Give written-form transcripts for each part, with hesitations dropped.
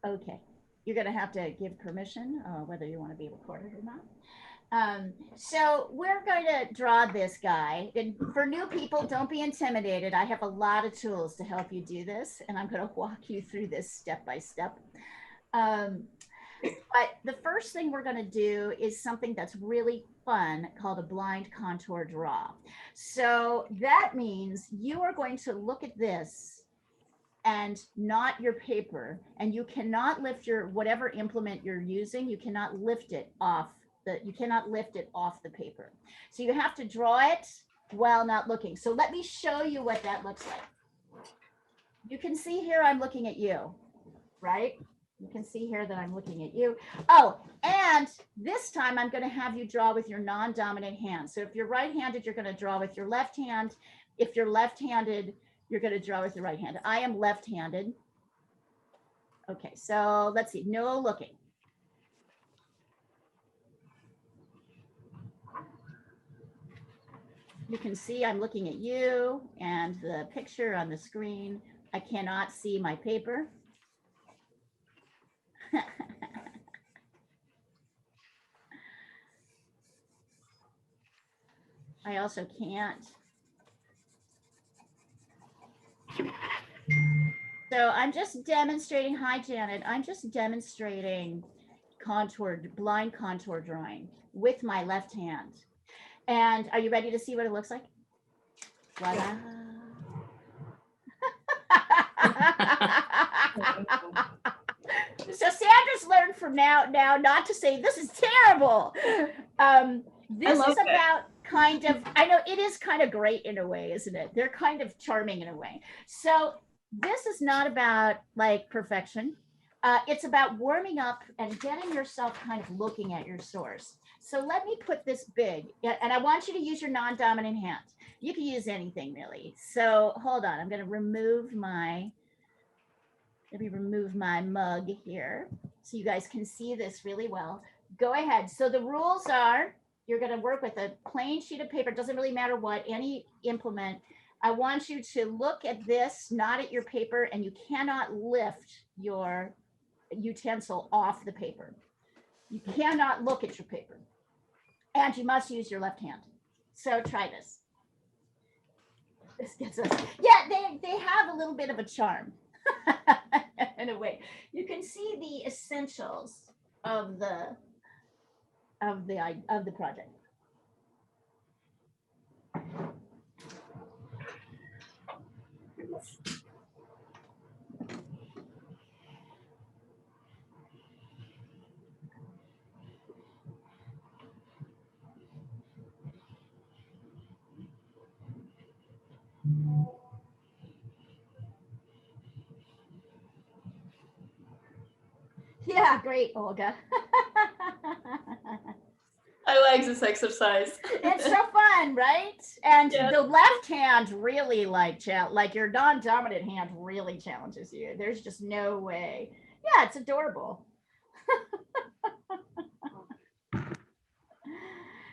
Okay, you're going to have to give permission, whether you want to be recorded or not. So we're going to draw this guy. And for new people, don't be intimidated. I have a lot of tools to help you do this, and I'm going to walk you through this step by step. But the first thing we're going to do is something that's really fun called a blind contour draw. So that means you are going to look at this and not your paper, and you cannot lift your whatever implement you're using, you cannot lift it off the paper. So you have to draw it while not looking. So let me show you what that looks like. You can see here I'm looking at you, right? You can see here that I'm looking at you. Oh, and this time I'm going to have you draw with your non-dominant hand. So if you're right-handed, you're going to draw with your left hand. If you're left-handed, you're going to draw with your right hand. I am left-handed. Okay, so let's see. No looking. You can see I'm looking at you and the picture on the screen. I cannot see my paper. I also can't. So I'm just demonstrating, hi Janet, I'm just demonstrating blind contour drawing with my left hand. And are you ready to see what it looks like? Voila. So Sandra's learned from now not to say this is terrible. This is about kind of, I know it is kind of great in a way, isn't it? They're kind of charming in a way. So this is not about like perfection. It's about warming up and getting yourself kind of looking at your source. So let me put this big, and I want you to use your non-dominant hand. You can use anything really. So hold on, I'm going to let me remove my mug here so you guys can see this really well. Go ahead. So the rules are, you're going to work with a plain sheet of paper. It doesn't really matter what, any implement. I want you to look at this, not at your paper, and you cannot lift your utensil off the paper. You cannot look at your paper. And you must use your left hand. So try this. This gets us, yeah, they have a little bit of a charm. In a way, you can see the essentials of the project. Yeah, great, Olga. I like this exercise. It's so fun, right? And yeah, the left hand really like your non-dominant hand really challenges you. There's just no way. Yeah, it's adorable.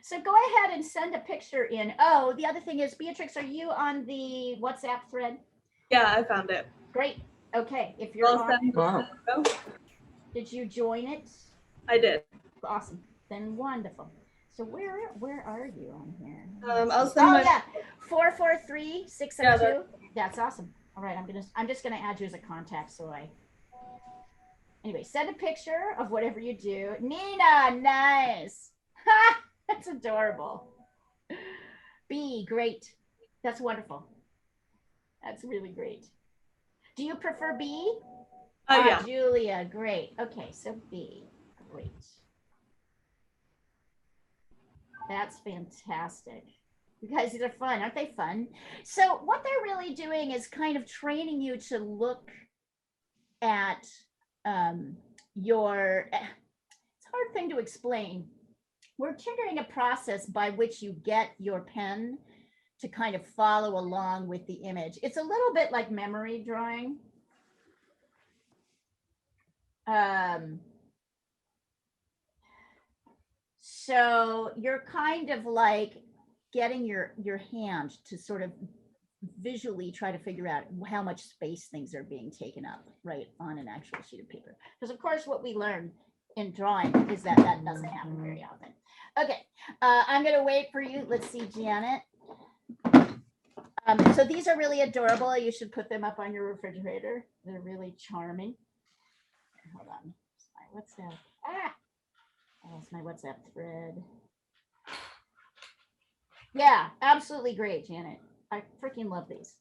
So go ahead and send a picture in. Oh, the other thing is, Beatrix, are you on the WhatsApp thread? Yeah, I found it. Great. Okay, if you're on, did you join it? I did. Awesome. Then wonderful. So where are you on here? I'll send my. Yeah, 443-602. That's awesome. All right, I'm just gonna add you as a contact. So anyway, send a picture of whatever you do. Nina, nice. That's adorable. B, great. That's wonderful. That's really great. Do you prefer B? Yeah. Julia, great. Okay, so B, great. That's fantastic. You guys, these are fun. Aren't they fun? So what they're really doing is kind of training you to look at your, it's a hard thing to explain. We're triggering a process by which you get your pen to kind of follow along with the image. It's a little bit like memory drawing. So you're kind of like getting your hand to sort of visually try to figure out how much space things are being taken up, right, on an actual sheet of paper. Because of course, what we learn in drawing is that that doesn't happen very often. Okay, I'm gonna wait for you. Let's see, Janet. So these are really adorable. You should put them up on your refrigerator. They're really charming. Hold on. My WhatsApp. Ah, I lost my WhatsApp thread. Yeah, absolutely great, Janet. I freaking love these.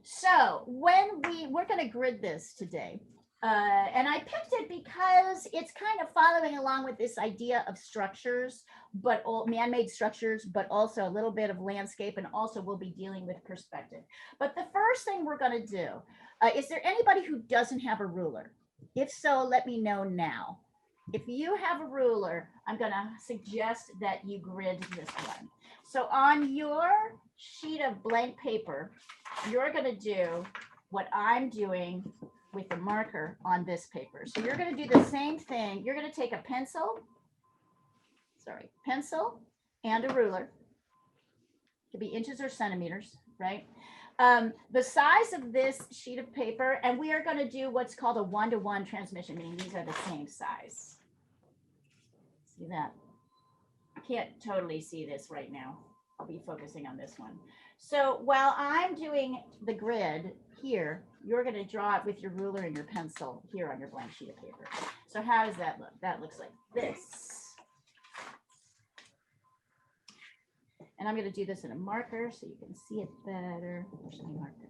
So when we're going to grid this today, and I picked it because it's kind of following along with this idea of structures, but all man-made structures, but also a little bit of landscape, and also we'll be dealing with perspective. But the first thing we're going to do, is there anybody who doesn't have a ruler? If so, let me know now. If you have a ruler, I'm going to suggest that you grid this one. So on your sheet of blank paper, you're going to do what I'm doing with the marker on this paper. So you're going to do the same thing. You're going to take a pencil and a ruler. It could be inches or centimeters, right? The size of this sheet of paper, and we are going to do what's called a 1-to-1 transmission, meaning these are the same size. See that? I can't totally see this right now. I'll be focusing on this one. So while I'm doing the grid here, you're going to draw it with your ruler and your pencil here on your blank sheet of paper. So how does that look? That looks like this. And I'm going to do this in a marker so you can see it better. Where's my marker?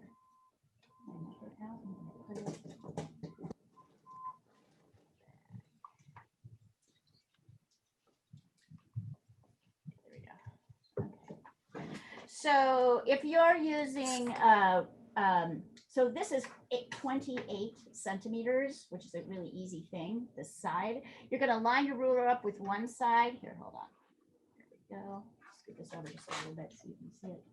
So if you're using, so this is 28 centimeters, which is a really easy thing, this side. You're going to line your ruler up with one side. Here, hold on. There we go. Scoot this over just a little bit so you can see it.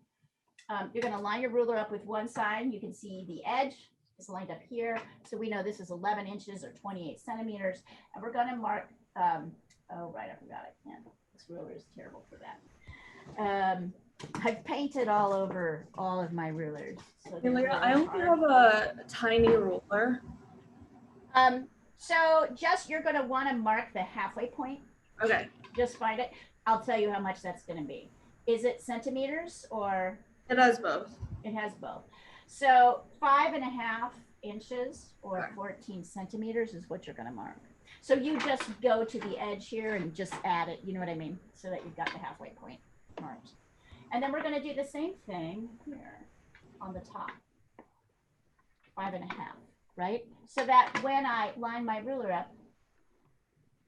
You're going to line your ruler up with one side. You can see the edge is lined up here. So we know this is 11 inches or 28 centimeters. And we're going to mark, oh, right, I forgot it. Yeah, this ruler is terrible for that. I've painted all over all of my rulers. So I only have a tiny ruler. So just you're going to want to mark the halfway point. Okay. Just find it. I'll tell you how much that's going to be. Is it centimeters or? It has both. It has both. So 5.5 inches or 14 centimeters is what you're going to mark. So you just go to the edge here and just add it. You know what I mean? So that you've got the halfway point marked. And then we're going to do the same thing here on the top, 5.5, right? So that when I line my ruler up,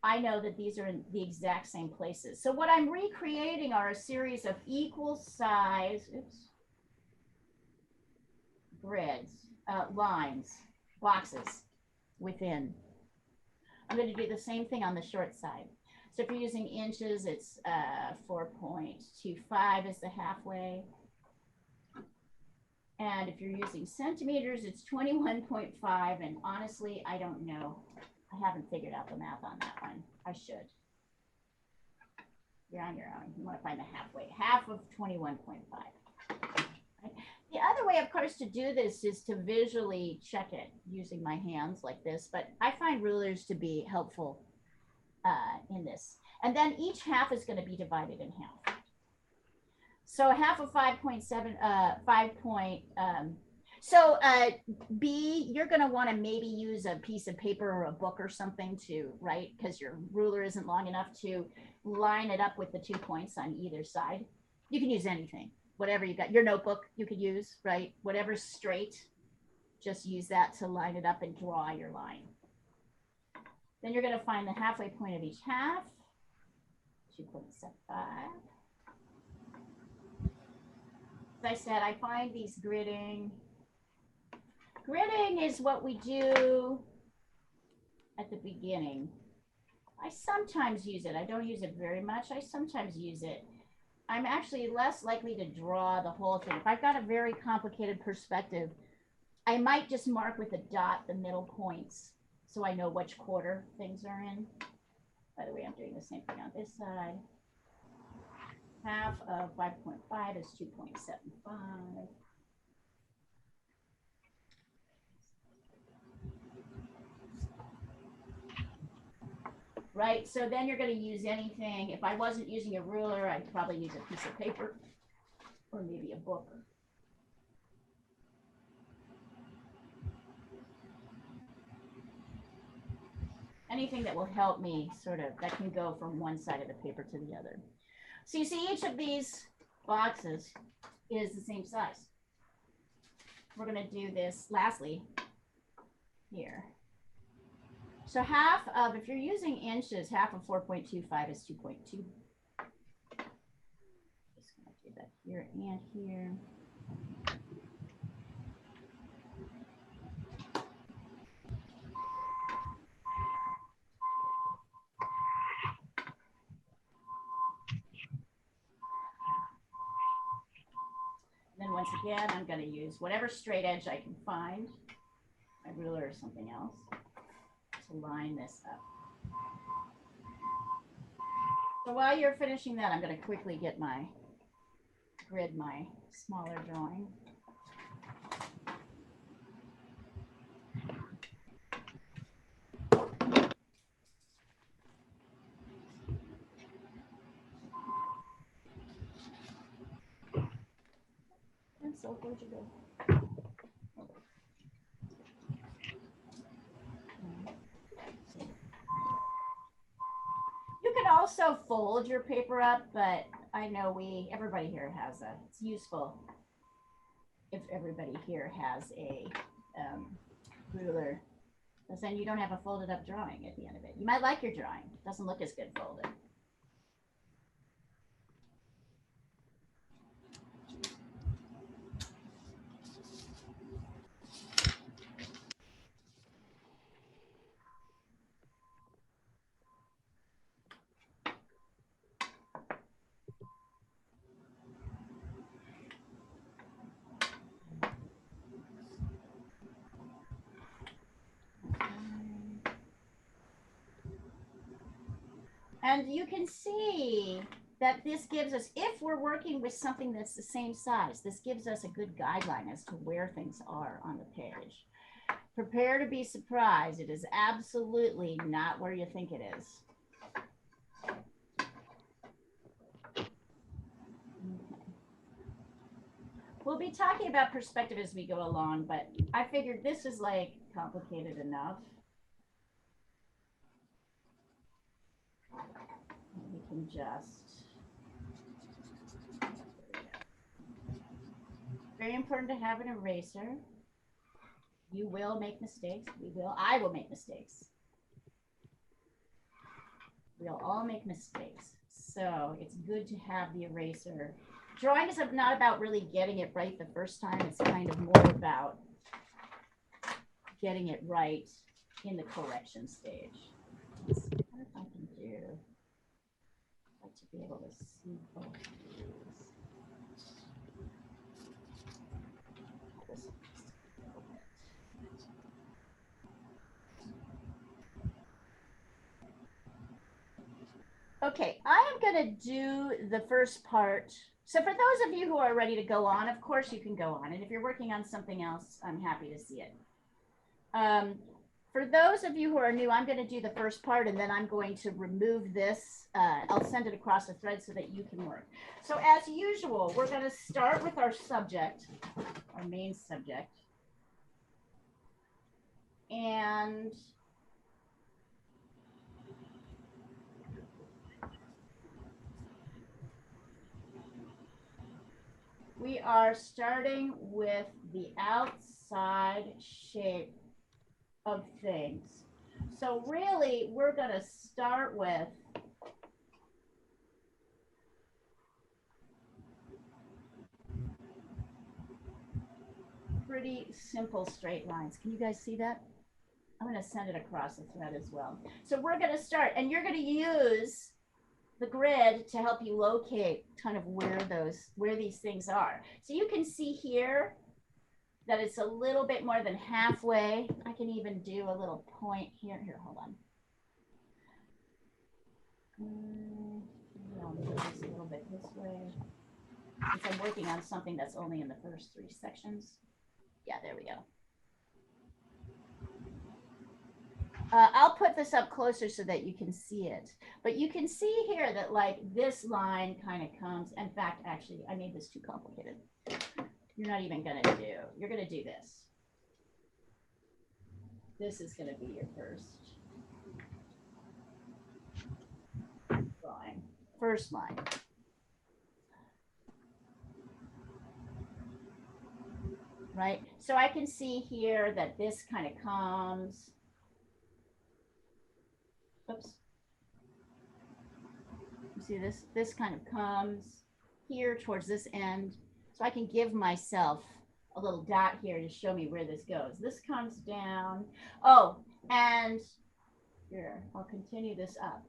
I know that these are in the exact same places. So what I'm recreating are a series of equal size, grids, lines, boxes within. I'm going to do the same thing on the short side. So if you're using inches, it's 4.25 is the halfway. And if you're using centimeters, it's 21.5. And honestly, I don't know. I haven't figured out the math on that one. I should. You're on your own. You want to find the halfway. Half of 21.5. Right? The other way, of course, to do this is to visually check it using my hands like this. But I find rulers to be helpful in this. And then each half is going to be divided in half. So half of 5.7, so B, you're going to want to maybe use a piece of paper or a book or something to write, because your ruler isn't long enough to line it up with the 2 points on either side. You can use anything, whatever you got. Your notebook you could use, right? Whatever's straight, just use that to line it up and draw your line. Then you're going to find the halfway point of each half, 2.75. As I said, I find these gridding. Gridding is what we do at the beginning. I sometimes use it. I don't use it very much. I sometimes use it. I'm actually less likely to draw the whole thing. If I've got a very complicated perspective, I might just mark with a dot the middle points, so I know which quarter things are in. By the way, I'm doing the same thing on this side. Half of 5.5 is 2.75. right? So then you're going to use anything. If I wasn't using a ruler, I'd probably use a piece of paper or maybe a book. Anything that will help me sort of, that can go from one side of the paper to the other. So you see each of these boxes is the same size. We're going to do this lastly here. So half of, if you're using inches, half of 4.25 is 2.2. Just going to do that here and here. Then once again, I'm going to use whatever straight edge I can find, my ruler or something else, to line this up. So while you're finishing that, I'm going to quickly get my grid, my smaller drawing. Pencil, where'd you go? You can also fold your paper up, but I know everybody here has it's useful if everybody here has a ruler, because then you don't have a folded up drawing at the end of it. You might like your drawing. It doesn't look as good folded. And you can see that this gives us, if we're working with something that's the same size, this gives us a good guideline as to where things are on the page. Prepare to be surprised. It is absolutely not where you think it is. Okay. We'll be talking about perspective as we go along, but I figured this is like complicated enough. We can just, very important to have an eraser. You will make mistakes. I will make mistakes. We'll all make mistakes. So it's good to have the eraser. Drawing is not about really getting it right the first time. It's kind of more about getting it right in the correction stage. Let's see what I can do. I'd like to be able to see both of these. Okay, I am going to do the first part. So for those of you who are ready to go on, of course you can go on. And if you're working on something else, I'm happy to see it. For those of you who are new, I'm going to do the first part, and then I'm going to remove this. I'll send it across the thread so that you can work. So as usual, we're going to start with our subject, our main subject. And we are starting with the outside shape of things. So really, we're going to start with pretty simple straight lines. Can you guys see that? I'm going to send it across the thread as well. So we're going to start, and you're going to use the grid to help you locate kind of where these things are. So you can see here that it's a little bit more than halfway. I can even do a little point here. Here, hold on. I'll move this a little bit this way. Since I'm working on something that's only in the first 3 sections. Yeah, there we go. I'll put this up closer so that you can see it. But you can see here that like this line kind of comes. In fact, actually, I made this too complicated. You're not even going to do, you're going to do this. This is going to be your first drawing, first line. Right? So I can see here that this kind of comes. Oops. You see this? This kind of comes here towards this end. So I can give myself a little dot here to show me where this goes. This comes down. Oh, and here, I'll continue this up.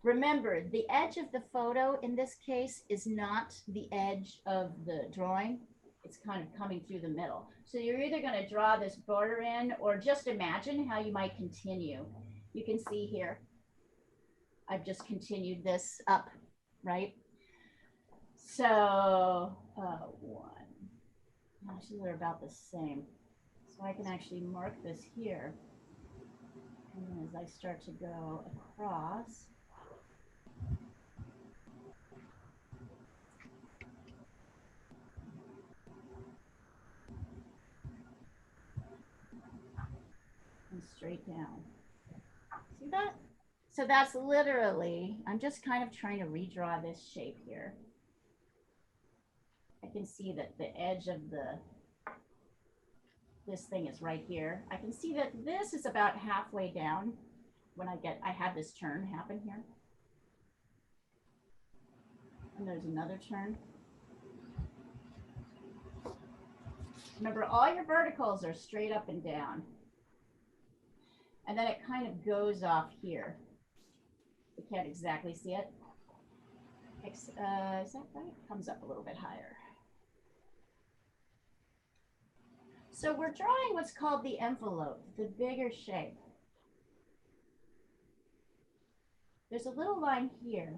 Remember, the edge of the photo in this case is not the edge of the drawing. It's kind of coming through the middle. So you're either going to draw this border in or just imagine how you might continue. You can see here, I've just continued this up, right? So one, actually they're about the same. So I can actually mark this here. And then as I start to go across, and straight down. See that? So that's literally, I'm just kind of trying to redraw this shape here. I can see that the edge of this thing is right here. I can see that this is about halfway down when I have this turn happen here. And there's another turn. Remember, all your verticals are straight up and down. And then it kind of goes off here. You can't exactly see it. Is that right? Comes up a little bit higher. So we're drawing what's called the envelope, the bigger shape. There's a little line here.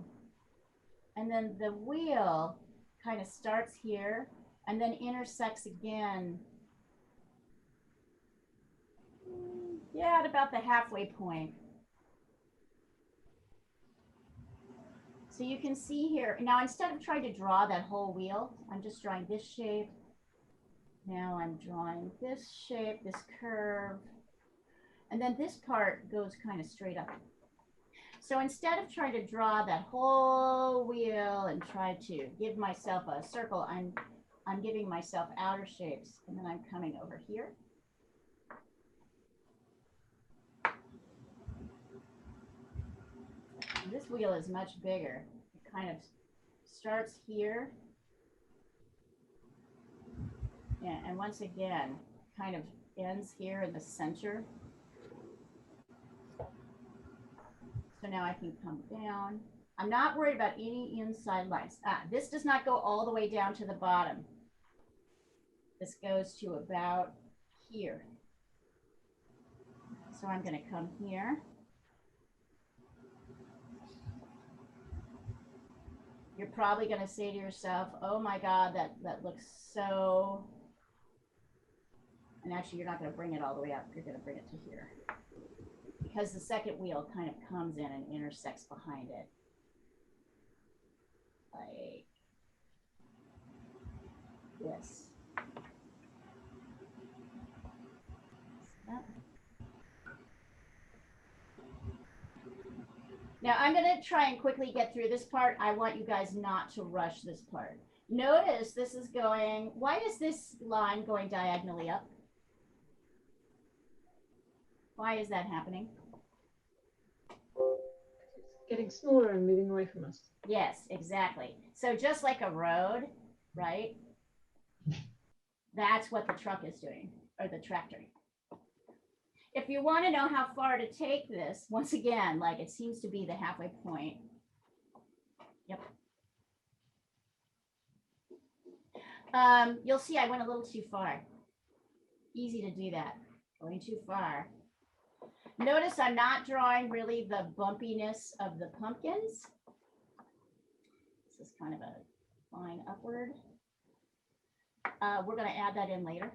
And then the wheel kind of starts here and then intersects again. Yeah, at about the halfway point. So you can see here, now instead of trying to draw that whole wheel, I'm just drawing this shape. Now I'm drawing this shape, this curve, and then this part goes kind of straight up. So instead of trying to draw that whole wheel and try to give myself a circle, I'm giving myself outer shapes, and then I'm coming over here. And this wheel is much bigger. It kind of starts here. Yeah, and once again, kind of ends here in the center. So now I can come down. I'm not worried about any inside lines. This does not go all the way down to the bottom. This goes to about here. So I'm going to come here. You're probably going to say to yourself, oh my God, that looks so... And actually, you're not going to bring it all the way up. You're going to bring it to here. Because the second wheel kind of comes in and intersects behind it. Like this. Now I'm going to try and quickly get through this part. I want you guys not to rush this part. Notice this is going, why is this line going diagonally up? Why is that happening? It's getting smaller and moving away from us. Yes, exactly. So just like a road, right? That's what the truck is doing, or the tractor. If you want to know how far to take this, once again, like it seems to be the halfway point. Yep. You'll see I went a little too far. Easy to do that, going too far. Notice I'm not drawing really the bumpiness of the pumpkins. This is kind of a line upward. We're going to add that in later.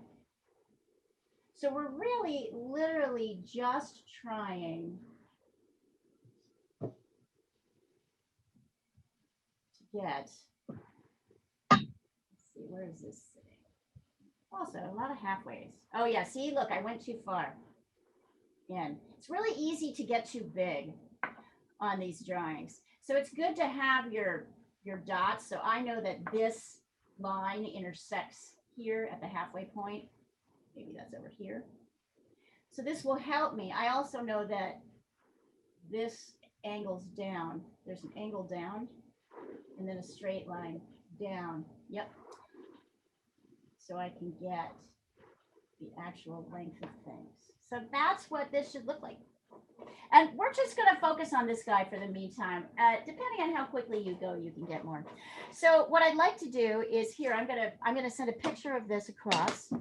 So we're really literally just trying to get, let's see, where is this sitting? Also, a lot of halfways. Oh yeah, see, look, I went too far in. It's really easy to get too big on these drawings. So it's good to have your dots. So I know that this line intersects here at the halfway point. Maybe that's over here. So this will help me. I also know that this angles down. There's an angle down and then a straight line down. Yep. So I can get the actual length of things. So that's what this should look like. And we're just going to focus on this guy for the meantime. Depending on how quickly you go, you can get more. So what I'd like to do is here, I'm gonna send a picture of this across.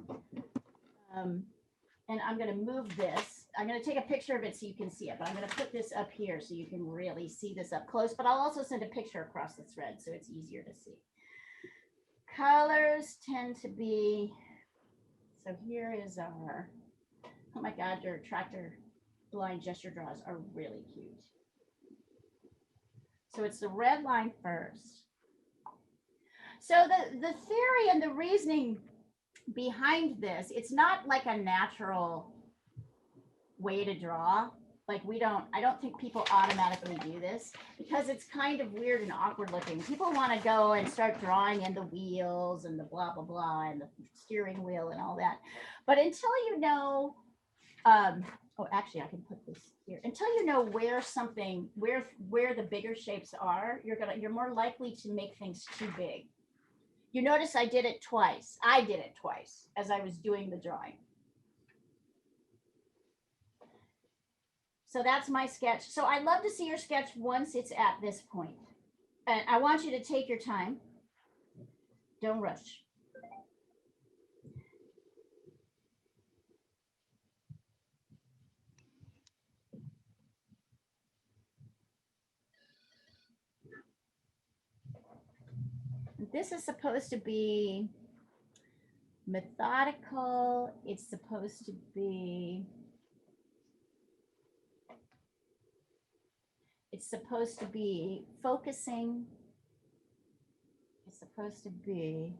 And I'm going to move this. I'm going to take a picture of it so you can see it, but I'm going to put this up here so you can really see this up close, but I'll also send a picture across the thread so it's easier to see. Colors tend to be, so here is our, oh my God, your tractor blind gesture draws are really cute. So it's the red line first. So the theory and the reasoning behind this, it's not like a natural way to draw. Like I don't think people automatically do this because it's kind of weird and awkward looking. People want to go and start drawing in the wheels and the blah, blah, blah, and the steering wheel and all that. But until you know, oh, actually I can put this here. Until you know where something, where the bigger shapes are, you're more likely to make things too big. You notice I did it twice. I did it twice as I was doing the drawing. So that's my sketch. So I'd love to see your sketch once it's at this point. And I want you to take your time. Don't rush. This is supposed to be methodical. It's supposed to be focusing. It's supposed to be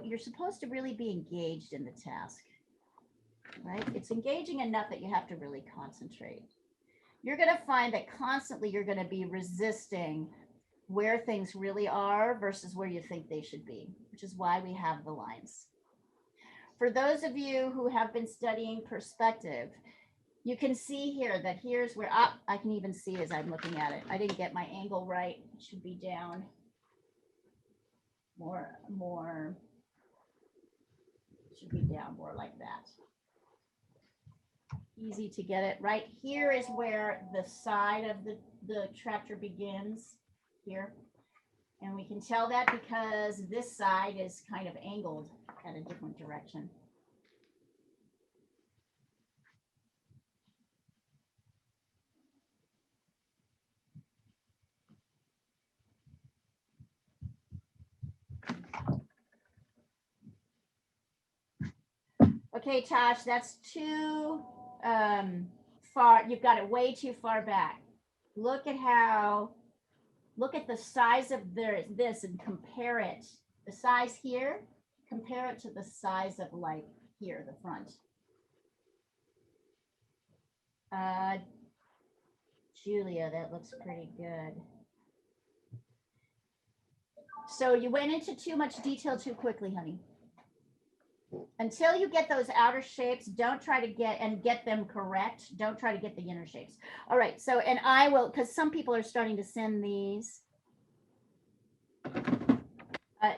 you're supposed to really be engaged in the task, right? It's engaging enough that you have to really concentrate. You're going to find that constantly you're going to be resisting where things really are versus where you think they should be, which is why we have the lines. For those of you who have been studying perspective, you can see here that here's where I can even see as I'm looking at it. I didn't get my angle right. It should be down more. It should be down more like that. Easy to get it right. Here is where the side of the tractor begins here. And we can tell that because this side is kind of angled at a different direction. Okay, Tosh, that's too far. You've got it way too far back. Look at the size of this and compare it. The size here, compare it to the size of like here, the front. Julia, that looks pretty good. So you went into too much detail too quickly, honey. Until you get those outer shapes, don't try to get them correct. Don't try to get the inner shapes. All right, so, and I will, because some people are starting to send these.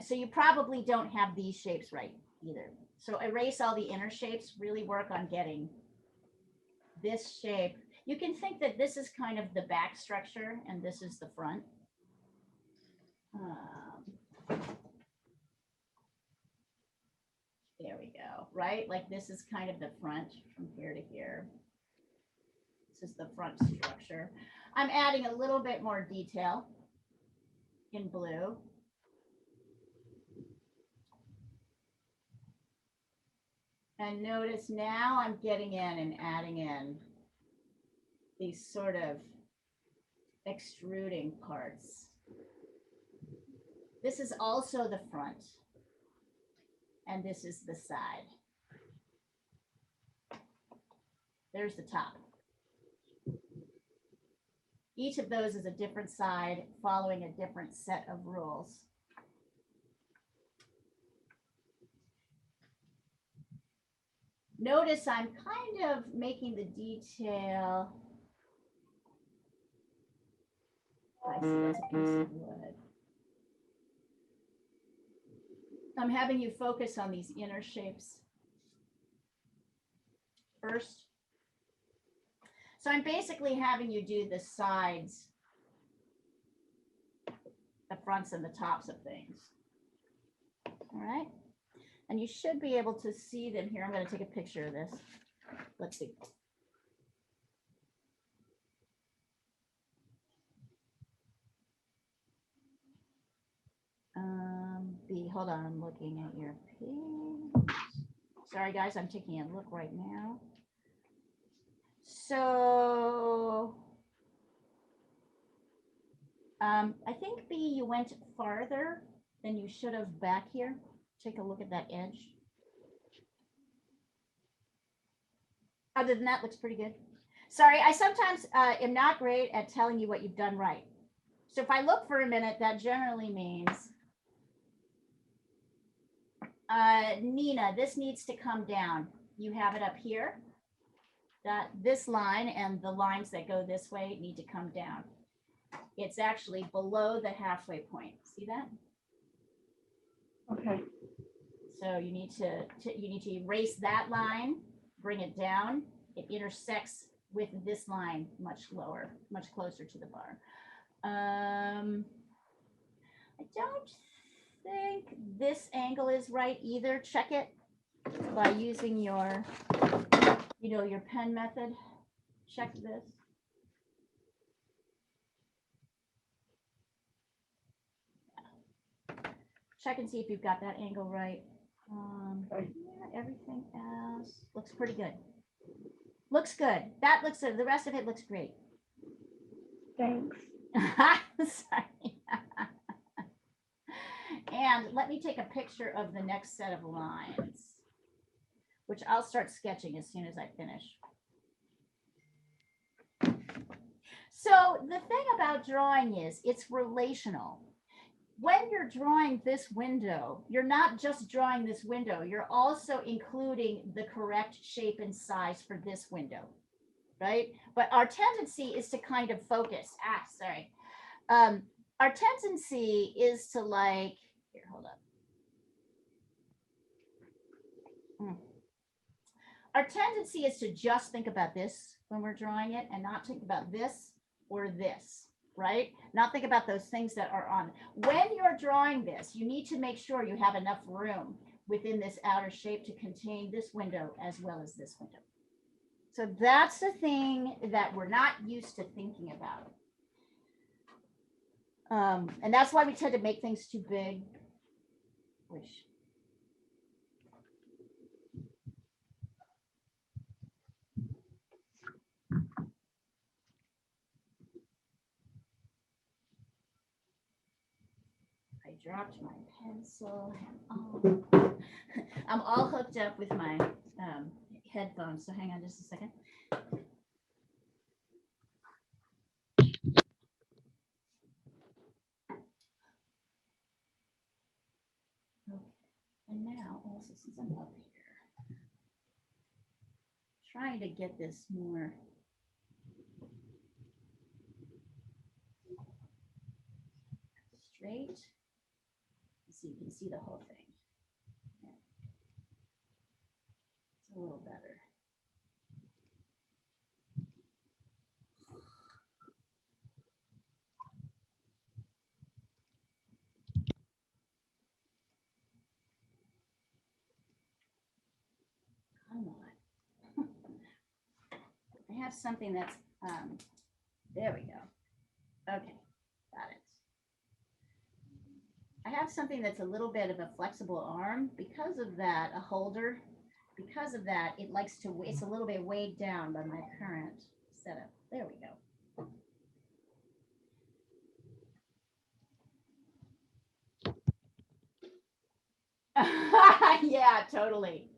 So you probably don't have these shapes right either. So erase all the inner shapes, really work on getting this shape. You can think that this is kind of the back structure and this is the front. There we go, right? Like this is kind of the front from here to here. This is the front structure. I'm adding a little bit more detail in blue. And notice now I'm getting in and adding in these sort of extruding parts. This is also the front, and this is the side. There's the top. Each of those is a different side following a different set of rules. Notice I'm kind of making the detail. I see that's a piece of wood. I'm having you focus on these inner shapes first. So I'm basically having you do the sides, the fronts and the tops of things. All right. And you should be able to see them here. I'm going to take a picture of this. Let's see. Hold on, I'm looking at your page. Sorry guys, I'm taking a look right now. So I think B, you went farther than you should have back here. Take a look at that edge. Other than that, looks pretty good. Sorry, I sometimes am not great at telling you what you've done right. So if I look for a minute, that generally means, Nina, this needs to come down. You have it up here. This line and the lines that go this way need to come down. It's actually below the halfway point. See that? Okay. So you need to erase that line, bring it down. It intersects with this line much lower, much closer to the bar. I don't think this angle is right either. Check it by using your, your pen method. Check this. Check and see if you've got that angle right. Yeah, everything else looks pretty good. Looks good. That looks good. The rest of it looks great. Thanks. Sorry. And let me take a picture of the next set of lines, which I'll start sketching as soon as I finish. So the thing about drawing is it's relational. When you're drawing this window, you're not just drawing this window, you're also including the correct shape and size for this window, right? But our tendency is to kind of focus. Our tendency is to like, here, hold up. Our tendency is to just think about this when we're drawing it and not think about this or this, right? Not think about those things that are on. When you're drawing this, you need to make sure you have enough room within this outer shape to contain this window as well as this window. So that's the thing that we're not used to thinking about. And that's why we tend to make things too big. I dropped my pencil. I'm all hooked up with my headphones, so hang on just a second. Okay. And now, also since I'm up here, trying to get this more straight, so you can see the whole thing. Yeah. It's a little better. Come on. I have something that's, there we go. Okay, got it. I have something that's a little bit of a flexible arm. Because of that, a holder, because of that, it likes to, it's a little bit weighed down by my current setup. There we go. Yeah, totally.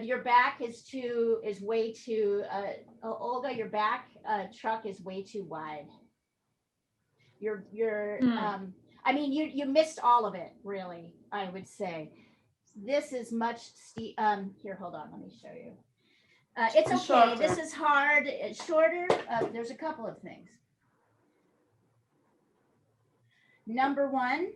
Your back is way too, Olga, your back truck is way too wide. I mean, you missed all of it, really, I would say. This is much steep. Here, hold on, let me show you. It's okay. Shorter. This is hard. It's shorter. There's a couple of things. Number one,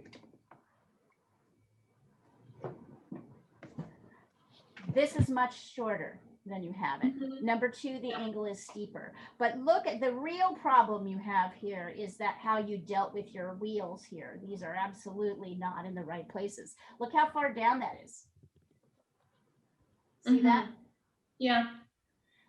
this is much shorter than you have it. Number two, the angle is steeper. But look at the real problem you have here is that how you dealt with your wheels here. These are absolutely not in the right places. Look how far down that is. See that? Yeah.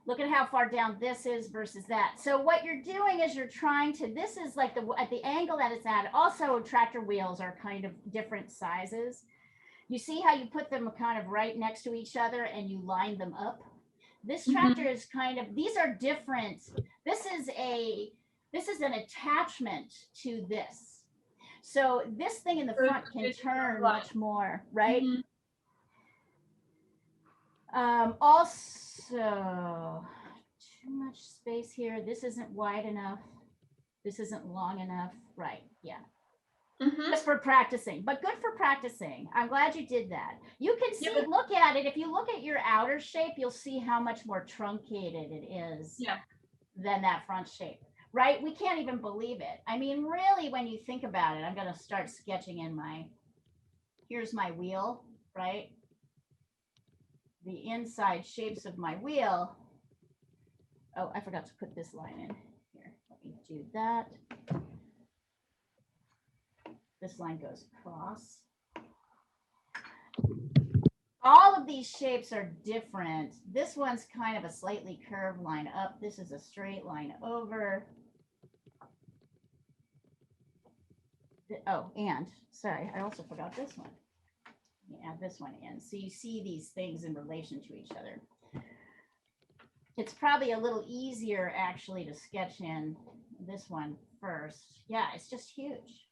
Look at how far down this is versus that. So what you're doing is you're trying to, this is like at the angle that it's at. Also, tractor wheels are kind of different sizes. You see how you put them kind of right next to each other and you line them up? This tractor is kind of, these are different. This is an attachment to this. So this thing in the front can turn much more, right? Also, too much space here. This isn't wide enough. This isn't long enough. Right, yeah. Just for practicing, but good for practicing. I'm glad you did that. You can see, look at it. If you look at your outer shape, you'll see how much more truncated it is than that front shape, right? We can't even believe it. I mean, really, when you think about it, I'm going to start sketching in here's my wheel, right? The inside shapes of my wheel. Oh, I forgot to put this line in here. Let me do that. This line goes across. All of these shapes are different. This one's kind of a slightly curved line up. This is a straight line over. Oh, and sorry, I also forgot this one. Let me add this one in. So you see these things in relation to each other. It's probably a little easier actually to sketch in this one first. Yeah, it's just huge.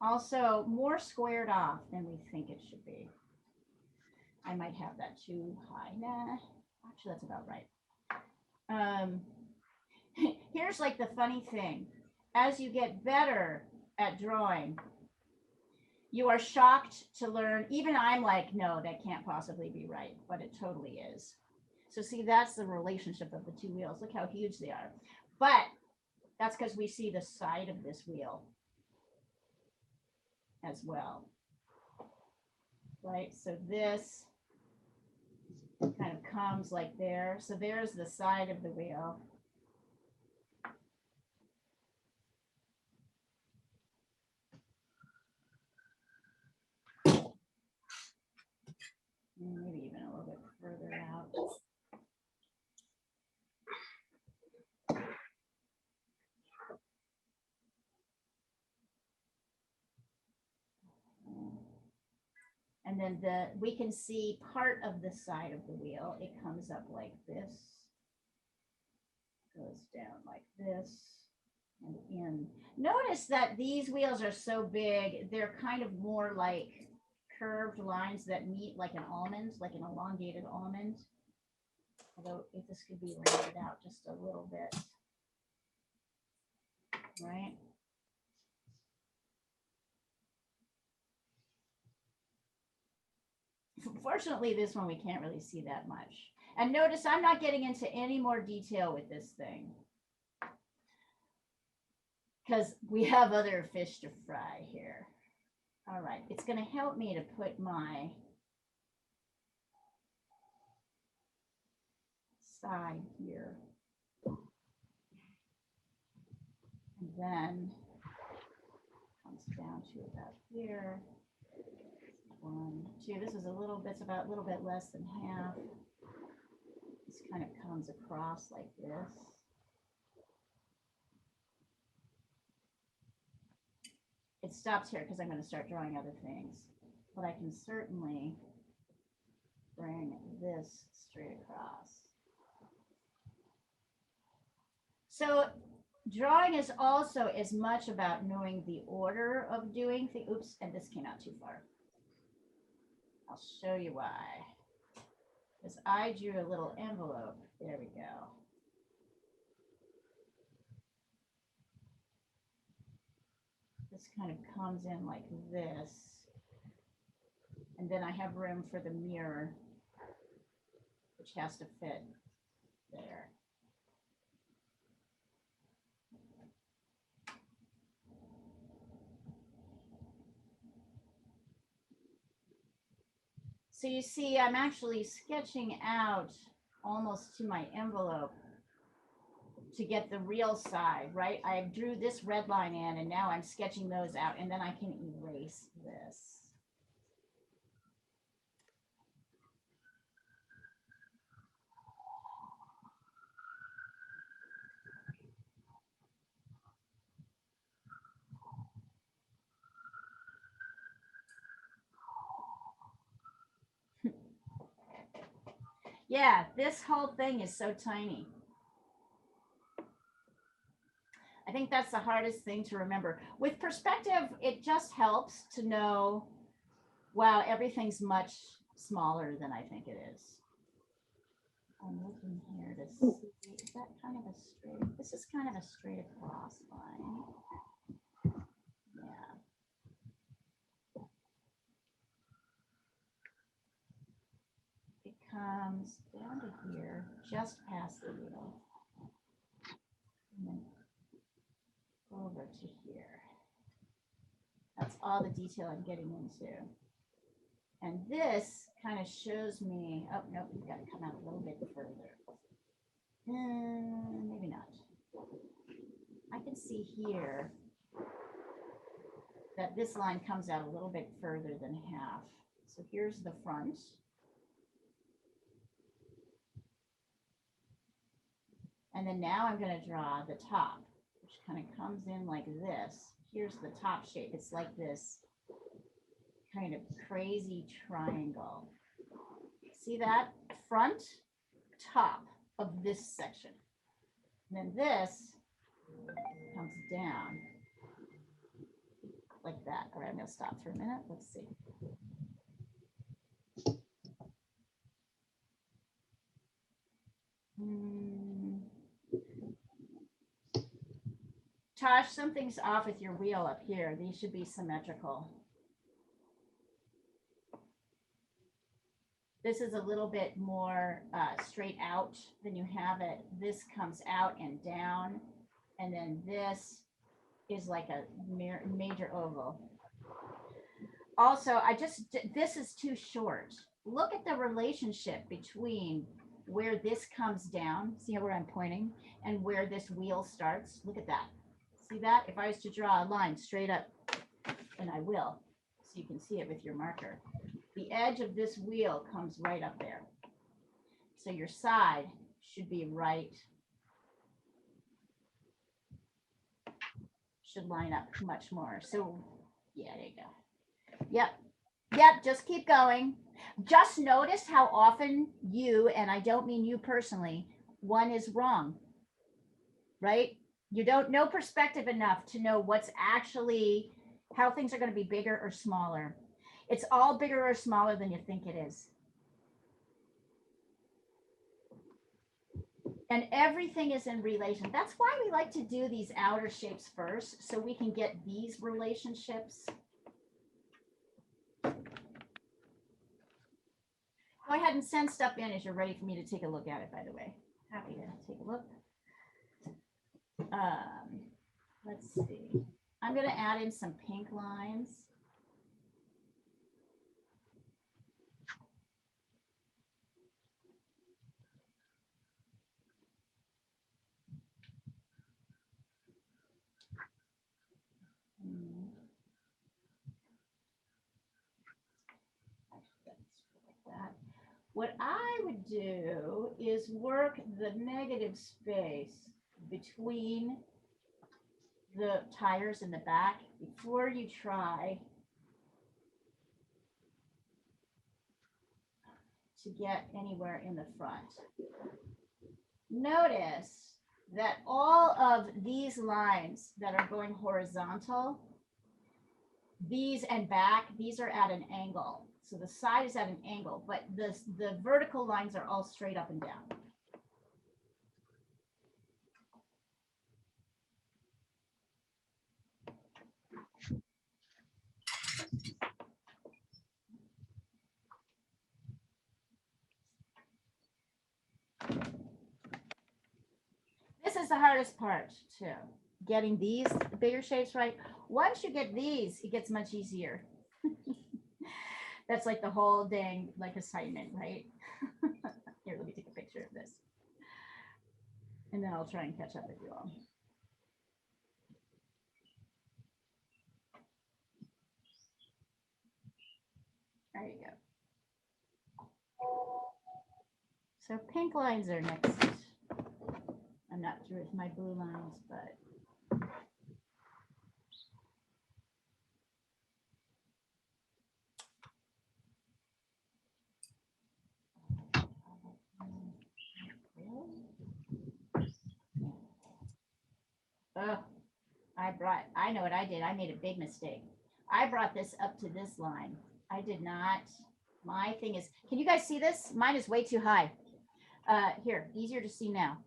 Also, more squared off than we think it should be. I might have that too high. Nah, actually, that's about right. Here's like the funny thing. As you get better at drawing, you are shocked to learn. Even I'm like, no, that can't possibly be right, but it totally is. So see, that's the relationship of the two wheels. Look how huge they are. But that's because we see the side of this wheel as well, right? So this kind of comes like there. So there's the side of the wheel. And maybe even a little bit further out. And then we can see part of the side of the wheel. It comes up like this, goes down like this, and in. Notice that these wheels are so big, they're kind of more like curved lines that meet like an almond, like an elongated almond. Although if this could be rounded out just a little bit, right? Fortunately, this one we can't really see that much. And notice I'm not getting into any more detail with this thing because we have other fish to fry here. All right, it's going to help me to put my side here. And then comes down to about here. 1, 2. This is a little bit less than half. This kind of comes across like this. it stops here because I'm going to start drawing other things. But I can certainly bring this straight across. So drawing is also as much about knowing the order of doing things. Oops, and this came out too far. I'll show you why. Because I drew a little envelope. There we go. This kind of comes in like this. And then I have room for the mirror, which has to fit there. So you see, I'm actually sketching out almost to my envelope to get the real side, right? I drew this red line in and now I'm sketching those out and then I can erase this. Yeah, this whole thing is so tiny. I think that's the hardest thing to remember. With perspective, it just helps to know, wow, everything's much smaller than I think it is. I'm looking here to see, is that kind of a straight, this is kind of a straight across line. Yeah. It comes down to here, just past the wheel. And then over to here. That's all the detail I'm getting into. And this kind of shows me, oh, nope, you've got to come out a little bit further. Maybe not. I can see here that this line comes out a little bit further than half. So here's the front. And then now I'm going to draw the top, which kind of comes in like this. Here's the top shape. It's like this kind of crazy triangle. See that? Front, top of this section. And then this comes down like that. All right, I'm going to stop for a minute. Let's see. Tosh, something's off with your wheel up here. These should be symmetrical. This is a little bit more straight out than you have it. This comes out and down. And then this is like a major oval. Also, this is too short. Look at the relationship between where this comes down, see where I'm pointing, and where this wheel starts. Look at that. See that? If I was to draw a line straight up, and I will, so you can see it with your marker, the edge of this wheel comes right up there. So your side should be right, should line up much more. So yeah, there you go. Yep, just keep going. Just notice how often you, and I don't mean you personally, one is wrong, right? You don't know perspective enough to know what's actually, how things are going to be bigger or smaller. It's all bigger or smaller than you think it is. And everything is in relation. That's why we like to do these outer shapes first, so we can get these relationships. Go ahead and send stuff in as you're ready for me to take a look at it, by the way. Happy to take a look. Let's see. I'm going to add in some pink lines. What I would do is work the negative space between the tires in the back before you try to get anywhere in the front. Notice that all of these lines that are going horizontal, these and back, these are at an angle. So the side is at an angle, but the vertical lines are all straight up and down. This is the hardest part too, getting these bigger shapes right. Once you get these, it gets much easier. That's like the whole dang like assignment, right? Here, let me take a picture of this. And then I'll try and catch up with you all. There you go. So pink lines are next. I'm not through with my blue lines, but oh, I know what I did. I made a big mistake. I brought this up to this line. I did not. My thing is, can you guys see this? Mine is way too high. Here, easier to see now.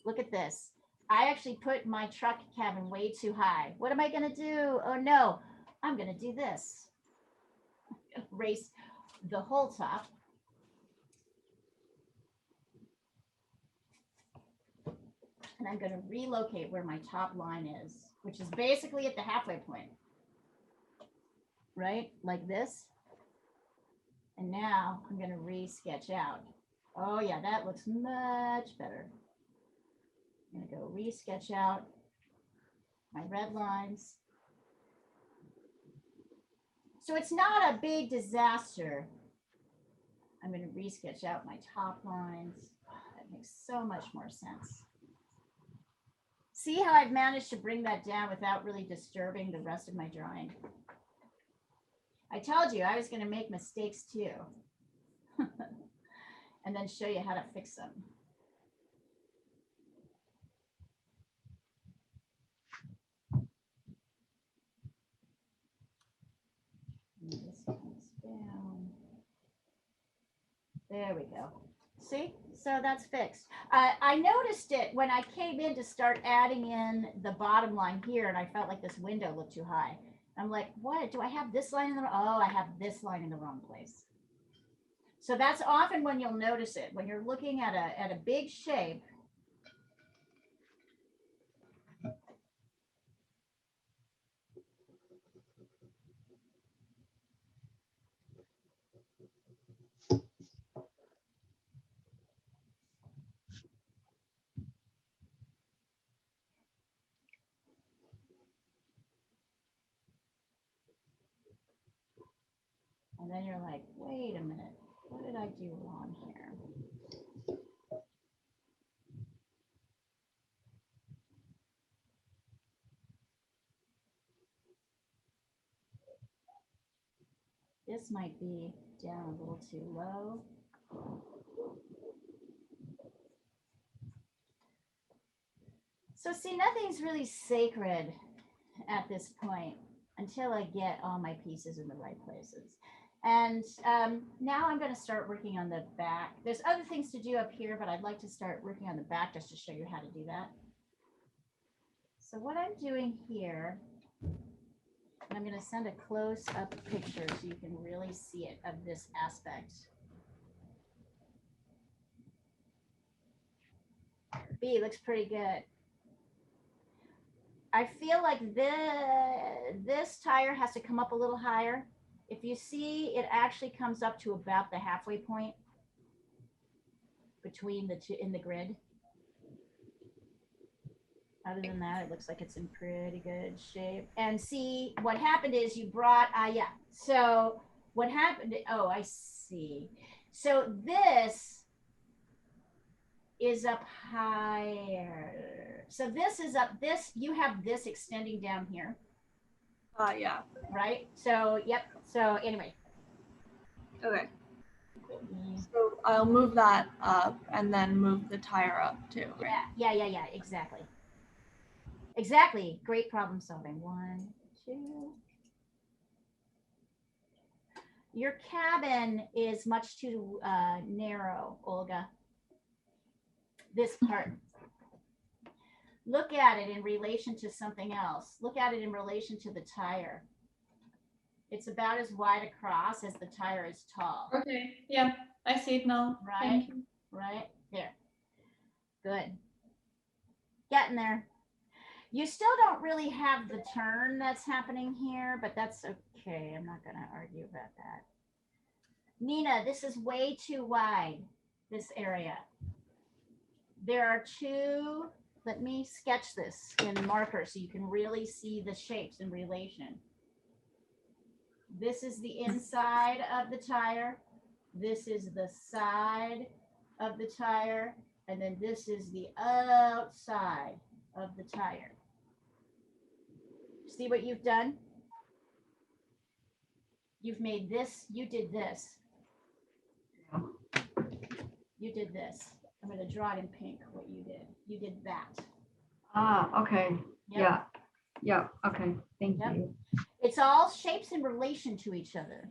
Look at this. I actually put my truck cabin way too high. What am I going to do? Oh no, I'm going to do this. Raise the whole top. And I'm going to relocate where my top line is, which is basically at the halfway point. Right? Like this. And now I'm going to re-sketch out. Oh yeah, that looks much better. I'm going to go re-sketch out my red lines. So it's not a big disaster. I'm going to re-sketch out my top lines. That makes so much more sense. See how I've managed to bring that down without really disturbing the rest of my drawing? I told you I was going to make mistakes too. And then show you how to fix them. And this comes down. There we go. See? So that's fixed. I noticed it when I came in to start adding in the bottom line here, and I felt like this window looked too high. I'm like, what? Do I have this line in the wrong? Oh, I have this line in the wrong place. So that's often when you'll notice it. When you're looking at a big shape, and then you're like, wait a minute, what did I do wrong here? This might be down a little too low. So see, nothing's really sacred at this point until I get all my pieces in the right places. And now I'm going to start working on the back. There's other things to do up here, but I'd like to start working on the back just to show you how to do that. So what I'm doing here, and I'm going to send a close-up picture so you can really see it of this aspect. B looks pretty good. I feel like this tire has to come up a little higher. If you see, it actually comes up to about the halfway point between the two in the grid. Other than that, it looks like it's in pretty good shape. And see, what happened is you brought, yeah. So what happened, oh, I see. So this is up higher. So this is up, this, you have this extending down here, Yeah. right? So, yep. So anyway. Okay. Mm. So I'll move that up and then move the tire up too, right? Yeah, exactly. Exactly. Great problem solving. 1, 2. Your cabin is much too narrow, Olga. This part. Look at it in relation to something else. Look at it in relation to the tire. It's about as wide across as the tire is tall. Okay, yeah, I see it now. Right? Thank you. Right? There. Good. Getting there. You still don't really have the turn that's happening here, but that's okay. I'm not going to argue about that. Nina, this is way too wide, this area. There are two, let me sketch this in marker so you can really see the shapes in relation. This is the inside of the tire. This is the side of the tire. And then this is the outside of the tire. See what you've done? You've made this, you did this. You did this. I'm going to draw it in pink what you did. You did that. Ah, okay. Yep. Yeah. Yeah. Okay. Thank Yep. you. It's all shapes in relation to each other.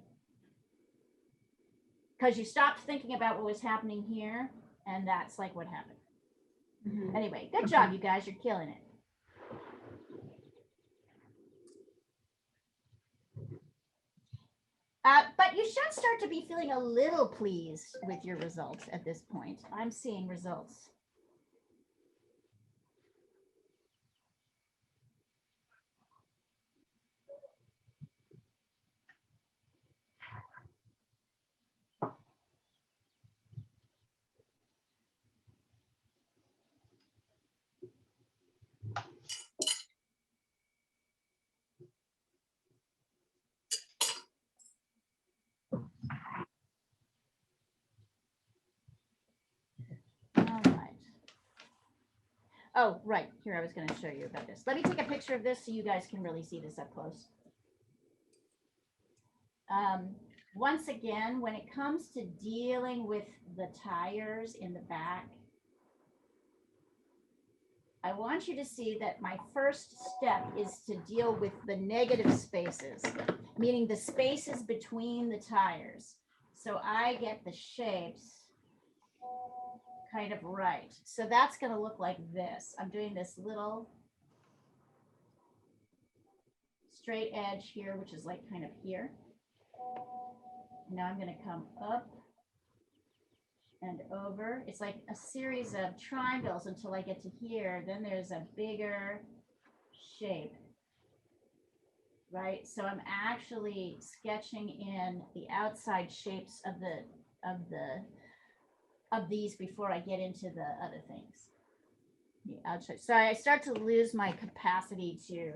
Because you stopped thinking about what was happening here, and that's like what happened. Mhm. Anyway, good job, you guys. You're killing it. But you should start to be feeling a little pleased with your results at this point. I'm seeing results. All right. Oh, right. Here, I was going to show you about this. Let me take a picture of this so you guys can really see this up close. Once again, when it comes to dealing with the tires in the back, I want you to see that my first step is to deal with the negative spaces, meaning the spaces between the tires. So I get the shapes kind of right. So that's going to look like this. I'm doing this little straight edge here, which is like kind of here. Now I'm going to come up and over. It's like a series of triangles until I get to here. Then there's a bigger shape, right? So I'm actually sketching in the outside shapes of these before I get into the other things. The outside. So I start to lose my capacity to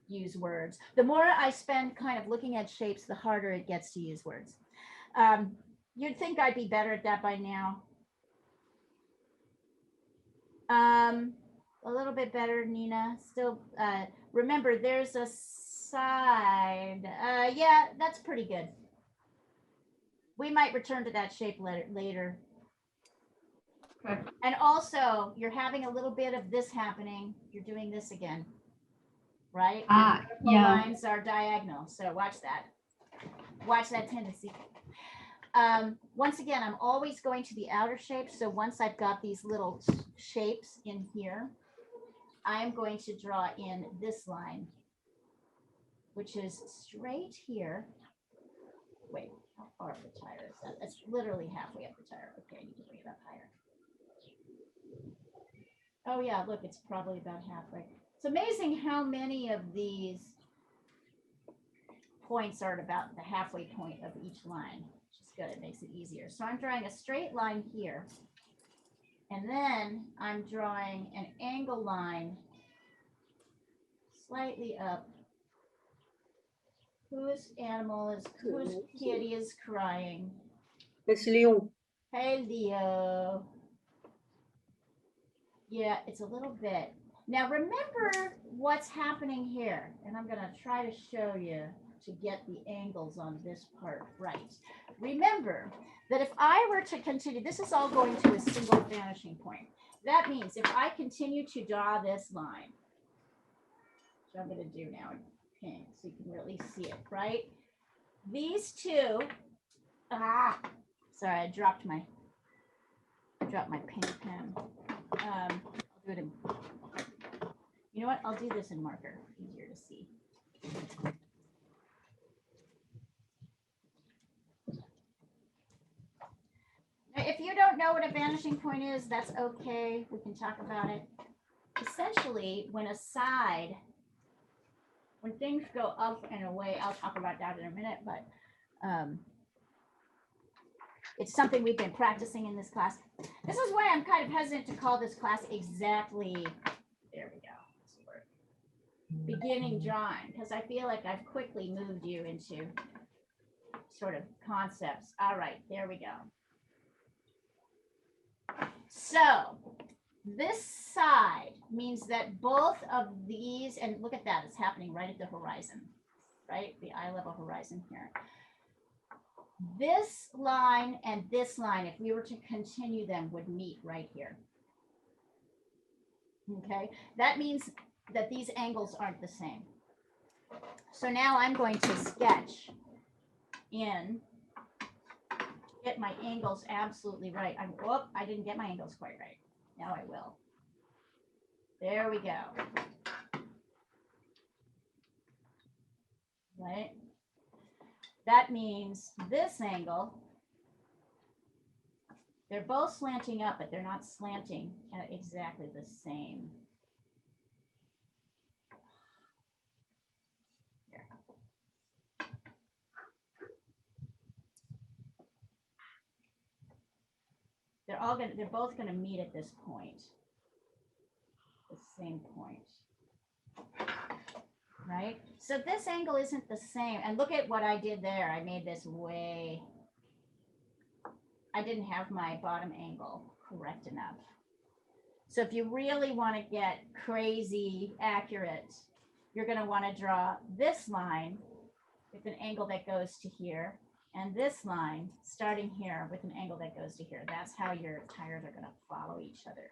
use words. The more I spend kind of looking at shapes, the harder it gets to use words. You'd think I'd be better at that by now. A little bit better, Nina. Still, remember, there's a side. Yeah, that's pretty good. We might return to that shape later. Okay. And also, you're having a little bit of this happening. You're doing this again, right? Ah, The yeah. lines are diagonal, so watch that. Watch that tendency. Once again, I'm always going to the outer shapes. So once I've got these little shapes in here, I am going to draw in this line, which is straight here. Wait, how far up the tire is that? That's literally halfway up the tire. Okay, I need to bring it up higher. Oh yeah, look, it's probably about halfway. It's amazing how many of these points are at about the halfway point of each line. Good, it makes it easier. So I'm drawing a straight line here, and then I'm drawing an angle line slightly up. Whose animal is, whose kitty is crying? It's Leon. Hey, Leo. Yeah, it's a little bit. Now remember what's happening here, and I'm going to try to show you to get the angles on this part right. Remember that if I were to continue, this is all going to a single vanishing point. That means if I continue to draw this line, which I'm going to do now in pink so you can really see it, right? These two, sorry, I dropped my paint pen. I'll do it in, you know what? I'll do this in marker, easier to see. Now, if you don't know what a vanishing point is, that's okay. We can talk about it. Essentially, when things go up and away, I'll talk about that in a minute, but it's something we've been practicing in this class. This is why I'm kind of hesitant to call this class exactly, there we go, beginning drawing, because I feel like I've quickly moved you into sort of concepts. All right, there we go. So this side means that both of these, and look at that, it's happening right at the horizon, right? The eye level horizon here. This line and this line, if we were to continue them, would meet right here. Okay, that means that these angles aren't the same. So now I'm going to sketch in, get my angles absolutely right. I didn't get my angles quite right. Now I will. There we go. Right? That means this angle, they're both slanting up, but they're not slanting at exactly the same. Here. They're both gonna meet at this point. The same point. Right? So this angle isn't the same. And look at what I did there. I made this way, I didn't have my bottom angle correct enough. So if you really want to get crazy accurate, you're going to want to draw this line with an angle that goes to here, and this line starting here with an angle that goes to here. That's how your tires are going to follow each other.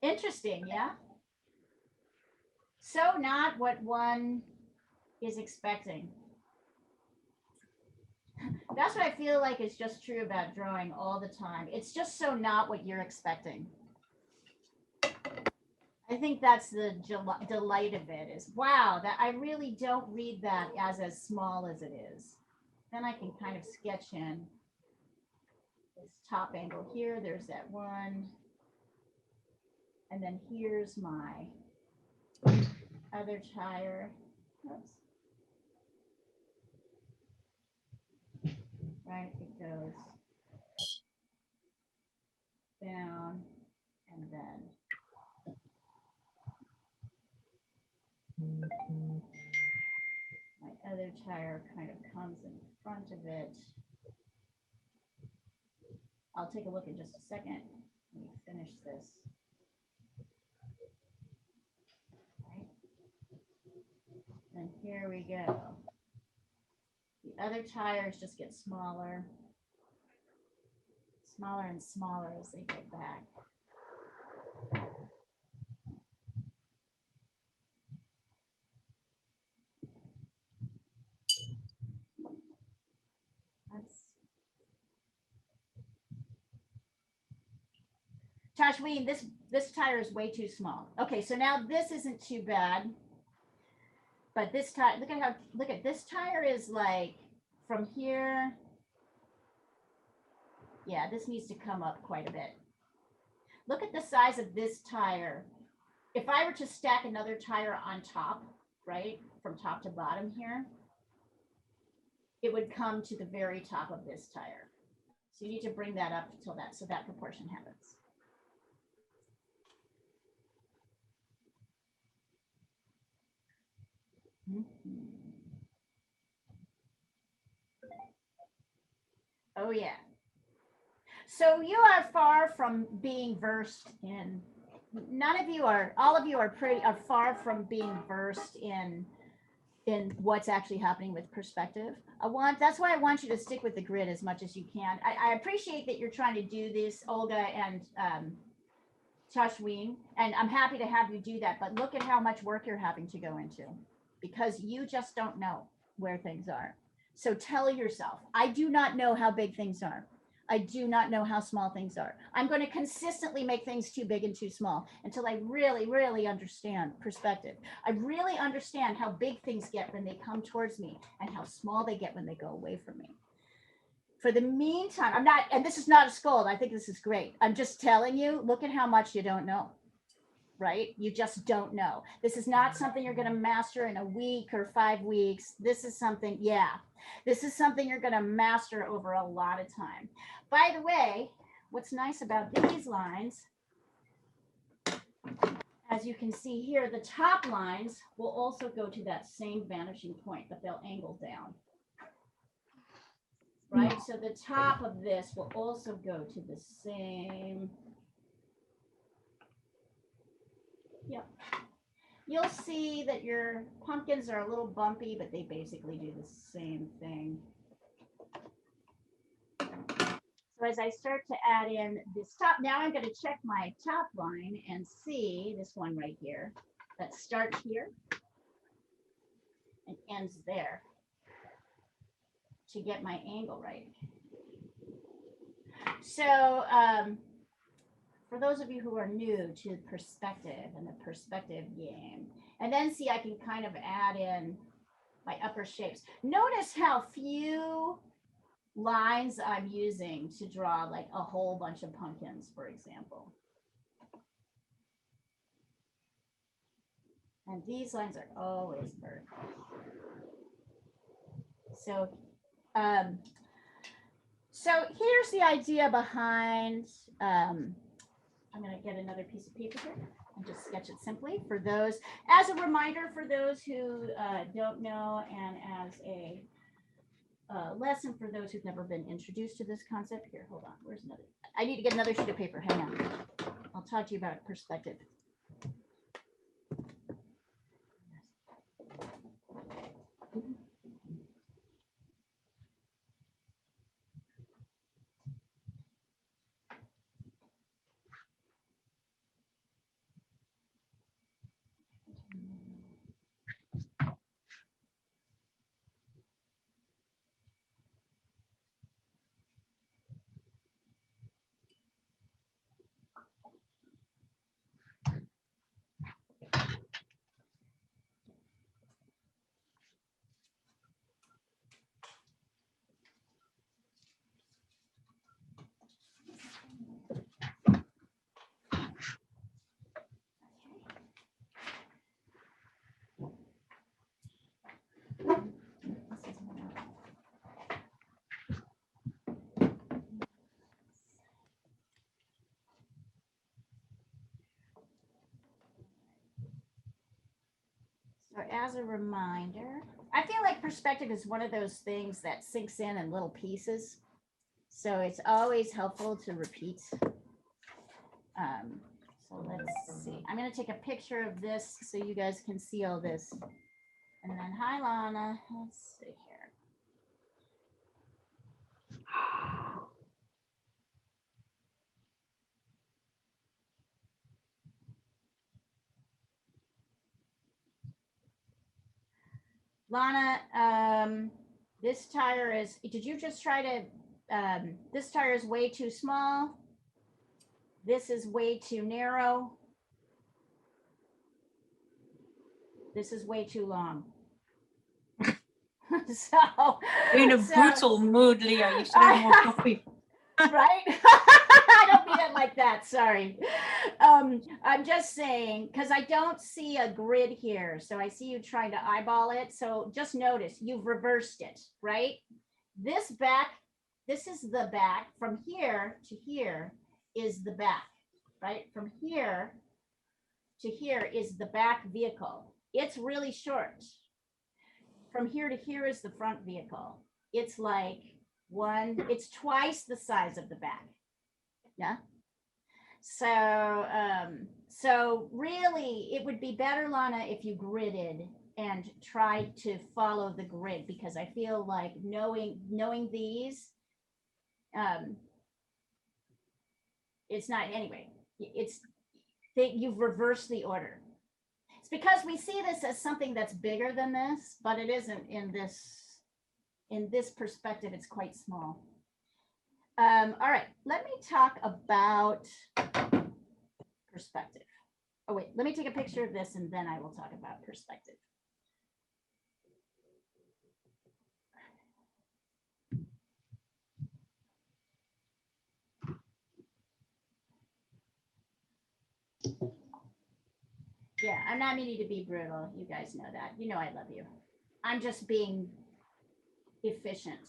Interesting, yeah? So not what one is expecting. That's what I feel like is just true about drawing all the time. It's just so not what you're expecting. I think that's the delight of it is, wow, that I really don't read that as small as it is. Then I can kind of sketch in this top angle here. There's that one. And then here's my other tire. Oops. Right, it goes down and then my other tire kind of comes in front of it. I'll take a look in just a second. Let me finish this. Right. And here we go. The other tires just get smaller, smaller and smaller as they get back. Tashween, this tire is way too small. Okay, so now this isn't too bad. But this tire, look at this tire is like from here. Yeah, this needs to come up quite a bit. Look at the size of this tire. If I were to stack another tire on top, right, from top to bottom here, it would come to the very top of this tire. So you need to bring that up till that, so that proportion happens. Mm-hmm. Oh yeah. So you are far from being versed in, all of you are far from being versed in what's actually happening with perspective. That's why I want you to stick with the grid as much as you can. I appreciate that you're trying to do this, Olga and Tashween, and I'm happy to have you do that, but look at how much work you're having to go into because you just don't know where things are. So tell yourself, I do not know how big things are. I do not know how small things are. I'm going to consistently make things too big and too small until I really, really understand perspective. I really understand how big things get when they come towards me and how small they get when they go away from me. For the meantime, I'm not, and this is not a scold. I think this is great. I'm just telling you, look at how much you don't know, right? You just don't know. This is not something you're going to master in a week or 5 weeks. This is something, this is something you're going to master over a lot of time. By the way, what's nice about these lines, as you can see here, the top lines will also go to that same vanishing point, but they'll angle down. Right, so the top of this will also go to the same. Yep. You'll see that your pumpkins are a little bumpy, but they basically do the same thing. So as I start to add in this top, now I'm going to check my top line and see this one right here that starts here and ends there to get my angle right. So for those of you who are new to perspective and the perspective game, and then see I can kind of add in my upper shapes. Notice how few lines I'm using to draw like a whole bunch of pumpkins, for example. And these lines are always vertical. So here's the idea behind, I'm going to get another piece of paper here and just sketch it simply for those, as a reminder for those who don't know, and as a lesson for those who've never been introduced to this concept. Here, hold on, where's another? I need to get another sheet of paper, hang on. I'll talk to you about perspective. So as a reminder, I feel like perspective is one of those things that sinks in little pieces. So it's always helpful to repeat. So let's see. I'm going to take a picture of this so you guys can see all this. And then, hi, Lana. Let's see here. Lana, this tire is, did you just try to, this tire is way too small. This is way too narrow. This is way too long. So You're in a brutal mood, Leah. You should have more coffee. Right? I don't mean it like that. Sorry. I'm just saying, because I don't see a grid here. So I see you trying to eyeball it. So just notice you've reversed it, right? This back, this is the back. From here to here is the back, right? From here to here is the back vehicle. It's really short. From here to here is the front vehicle. It's like it's twice the size of the back. Yeah. So really, it would be better, Lana, if you gridded and tried to follow the grid, because I feel like knowing these, it's not anyway. It's that you've reversed the order. It's because we see this as something that's bigger than this, but it isn't in this perspective. It's quite small. All right, let me talk about perspective. Oh wait, let me take a picture of this and then I will talk about perspective. Yeah, I'm not meaning to be brutal. You guys know that. You know I love you. I'm just being efficient.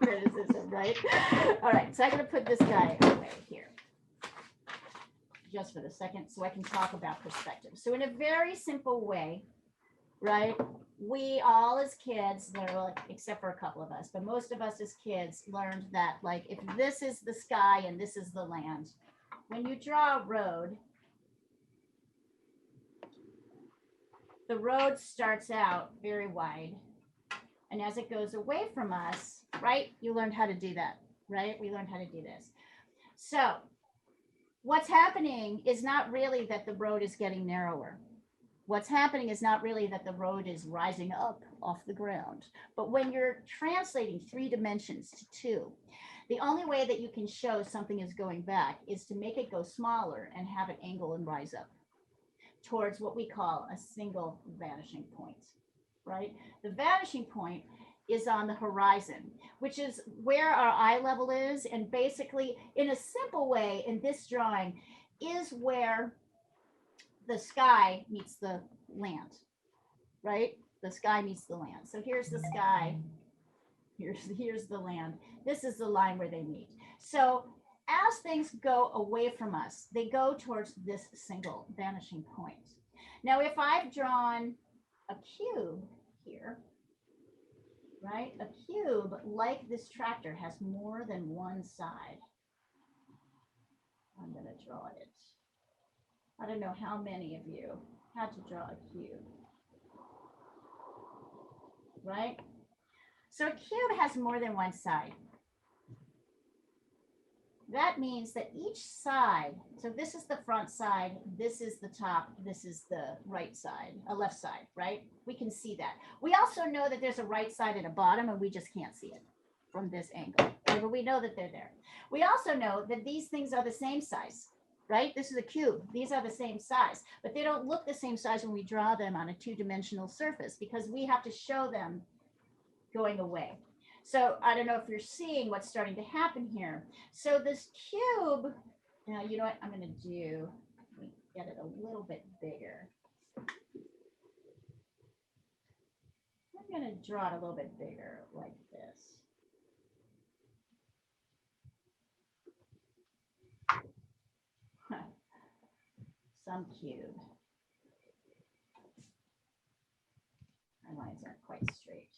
Criticism, right? All right, so I'm going to put this guy away here just for the second so I can talk about perspective. So in a very simple way, right, we all as kids, except for a couple of us, but most of us as kids learned that, like, if this is the sky and this is the land, when you draw a road, the road starts out very wide. And as it goes away from us, right, you learned how to do that, right? We learned how to do this. So what's happening is not really that the road is getting narrower. What's happening is not really that the road is rising up off the ground. But when you're translating 3 dimensions to 2, the only way that you can show something is going back is to make it go smaller and have it angle and rise up towards what we call a single vanishing point, right? The vanishing point is on the horizon, which is where our eye level is. And basically, in a simple way, in this drawing, is where the sky meets the land, right? The sky meets the land. So here's the sky, here's the land. This is the line where they meet. So as things go away from us, they go towards this single vanishing point. Now, if I've drawn a cube here, right? A cube, like this tractor, has more than one side. I'm going to draw it. I don't know how many of you had to draw a cube, right? So a cube has more than one side. That means that each side, so this is the front side, this is the top, this is the right side, a left side, right? We can see that. We also know that there's a right side and a bottom, and we just can't see it from this angle, right? But we know that they're there. We also know that these things are the same size, right? This is a cube. These are the same size, but they don't look the same size when we draw them on a 2-dimensional surface because we have to show them going away. So I don't know if you're seeing what's starting to happen here. So this cube, now you know what I'm going to do? Let me get it a little bit bigger. I'm going to draw it a little bit bigger like this. Some cube. My lines aren't quite straight.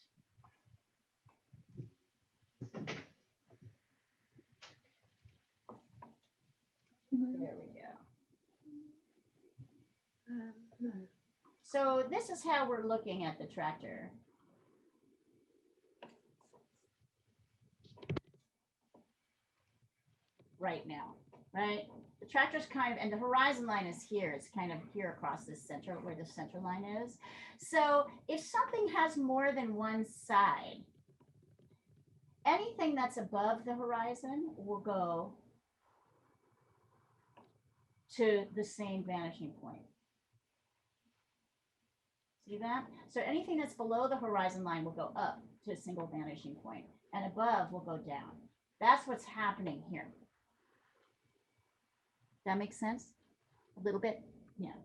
There we go. So this is how we're looking at the tractor. Right now, right? The tractor's kind of, and the horizon line is here. It's kind of here across this center, where the center line is. So if something has more than one side, anything that's above the horizon will go to the same vanishing point. See that? So anything that's below the horizon line will go up to a single vanishing point, and above will go down. That's what's happening here. That makes sense? A little bit? Yeah.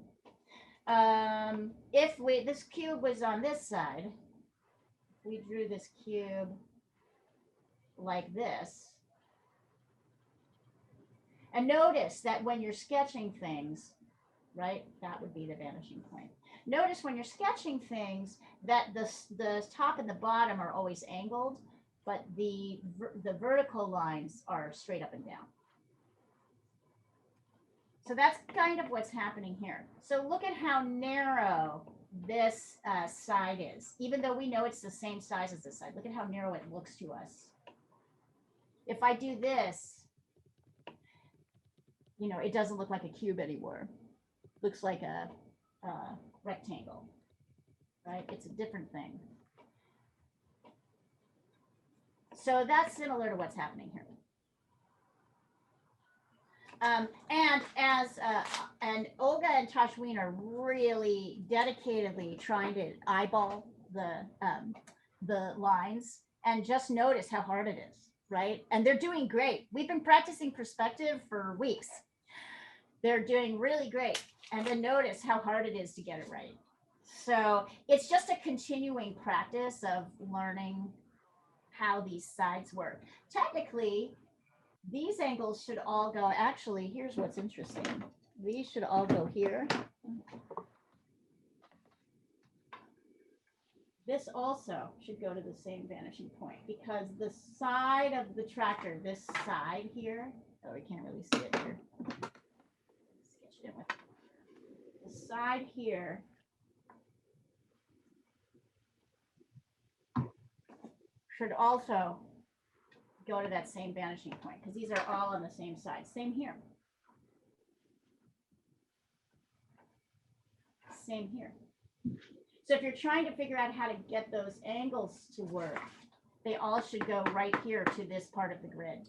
If this cube was on this side, we drew this cube like this. And notice that when you're sketching things, right, that would be the vanishing point. Notice when you're sketching things that the top and the bottom are always angled. but the vertical lines are straight up and down. So that's kind of what's happening here. So look at how narrow this side is, even though we know it's the same size as this side. Look at how narrow it looks to us. If I do this, you know, it doesn't look like a cube anymore. Looks like a rectangle, right? It's a different thing. So that's similar to what's happening here. And Olga and Tashween are really dedicatedly trying to eyeball the lines and just notice how hard it is, right? And they're doing great. We've been practicing perspective for weeks. They're doing really great. And then notice how hard it is to get it right. So it's just a continuing practice of learning how these sides work. Technically, these angles should all go, actually, here's what's interesting. These should all go here. This also should go to the same vanishing point because the side of the tractor, this side here, oh, we can't really see it here. Sketch it in with the side here should also go to that same vanishing point because these are all on the same side. Same here. Same here. So if you're trying to figure out how to get those angles to work, they all should go right here to this part of the grid.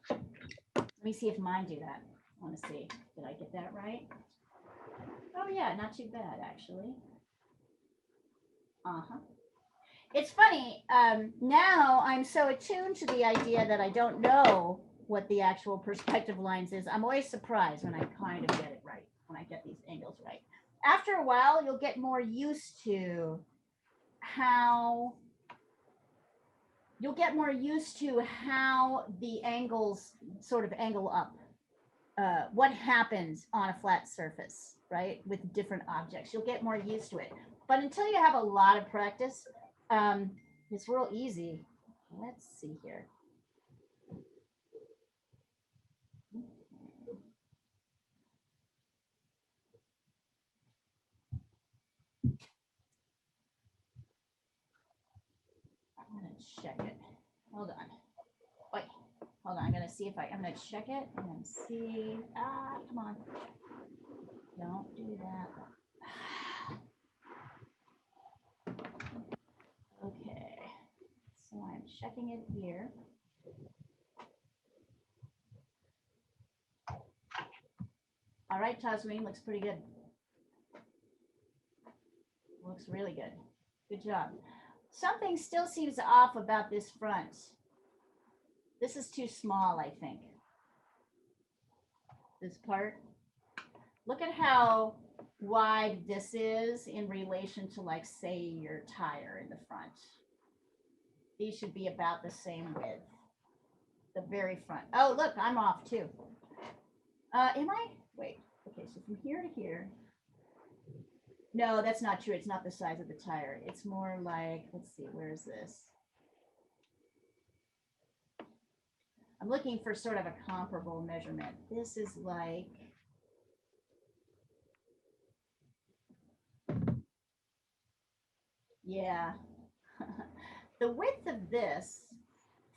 Let me see if mine do that. I want to see, did I get that right? Oh yeah, not too bad actually. Uh-huh. It's funny, now I'm so attuned to the idea that I don't know what the actual perspective lines is. I'm always surprised when I kind of get it right, when I get these angles right. After a while, you'll get more used to how the angles sort of angle up. What happens on a flat surface, right? With different objects, you'll get more used to it. But until you have a lot of practice, it's real easy. Let's see here. I'm gonna check it. Hold on. Wait, hold on. I'm gonna see if I'm gonna check it and see. Ah, come on. Don't do that. Okay. So I'm checking it here. All right, Tazween, looks pretty good. Looks really good. Good job. Something still seems off about this front. This is too small, I think. This part. Look at how wide this is in relation to, like, say, your tire in the front. These should be about the same width. The very front. Oh, look, I'm off too. Am I? Wait. Okay, so from here to here. No, that's not true. It's not the size of the tire. It's more like, let's see, where is this? I'm looking for sort of a comparable measurement. This is like, yeah. The width of this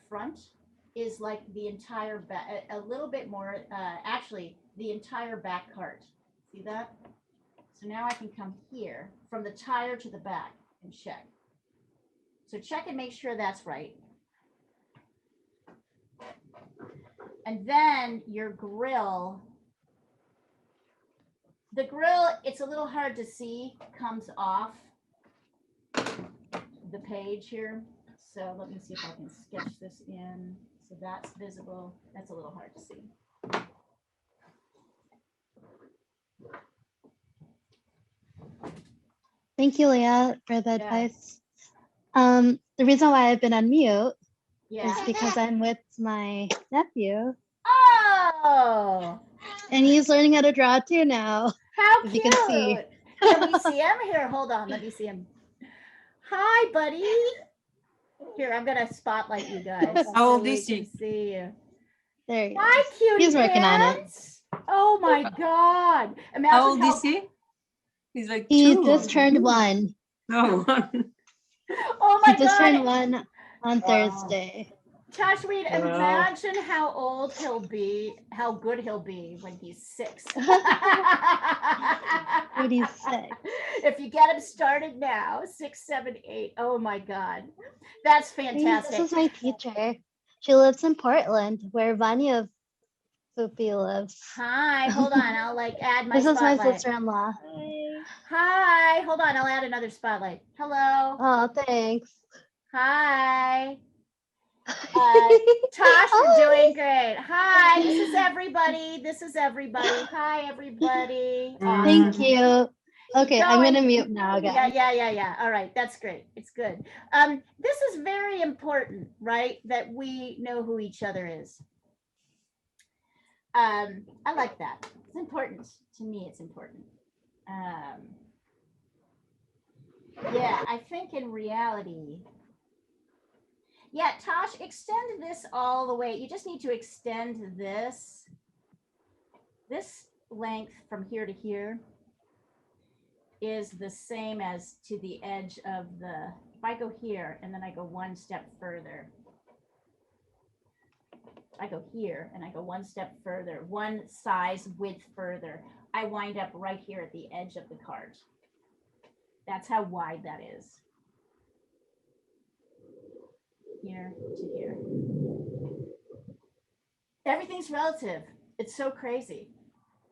front is like the entire back, a little bit more, actually, the entire back cart. See that? So now I can come here from the tire to the back and check. So check and make sure that's right. And then your grill, the grill, it's a little hard to see, comes off the page here. So let me see if I can sketch this in. So that's visible. That's a little hard to see. Thank you, Leah, for the Yeah. advice. The reason why I've been on mute Yeah. is because I'm with my nephew, Oh, and he's learning how to draw too now. how If cute. you can see. Can we see him? Here, hold on. Let me see him. Hi, buddy. Here, I'm gonna spotlight you guys. How so old we is can he? see you. There he Hi, is. cutie He's working on it. pants. Oh my God. How Imagine old how, is he? He's like He 2. just turned 1. No. oh He my just turned God. 1 on Thursday. Josh Reed, Wow. imagine how old he'll be, how good he'll be when he's 6. When he's 6. If you get him started now, 6, 7, 8. Oh my God. That's Hey, fantastic. this is my teacher. She lives in Portland, where Vanya Fupi lives. Hi, hold on. I'll like add my This is my spotlight. sister-in-law. Hi, hold on. I'll add another spotlight. Hello. Oh, thanks. Hi. Tosh, you're doing great. Hi, this is everybody. This is everybody. Hi, everybody. Thank Awesome. you. Okay, I'm going. gonna mute now, guys. Yeah. All right, that's great. It's good. This is very important, right? That we know who each other is. I like that. It's important to me. It's important. Yeah, I think in reality. Yeah, Tosh, extend this all the way. You just need to extend this length from here to here is the same as to the edge of the, if I go here and then I go one step further, I go here and I go one step further, one size width further, I wind up right here at the edge of the card. That's how wide that is. Here to here. Everything's relative. It's so crazy.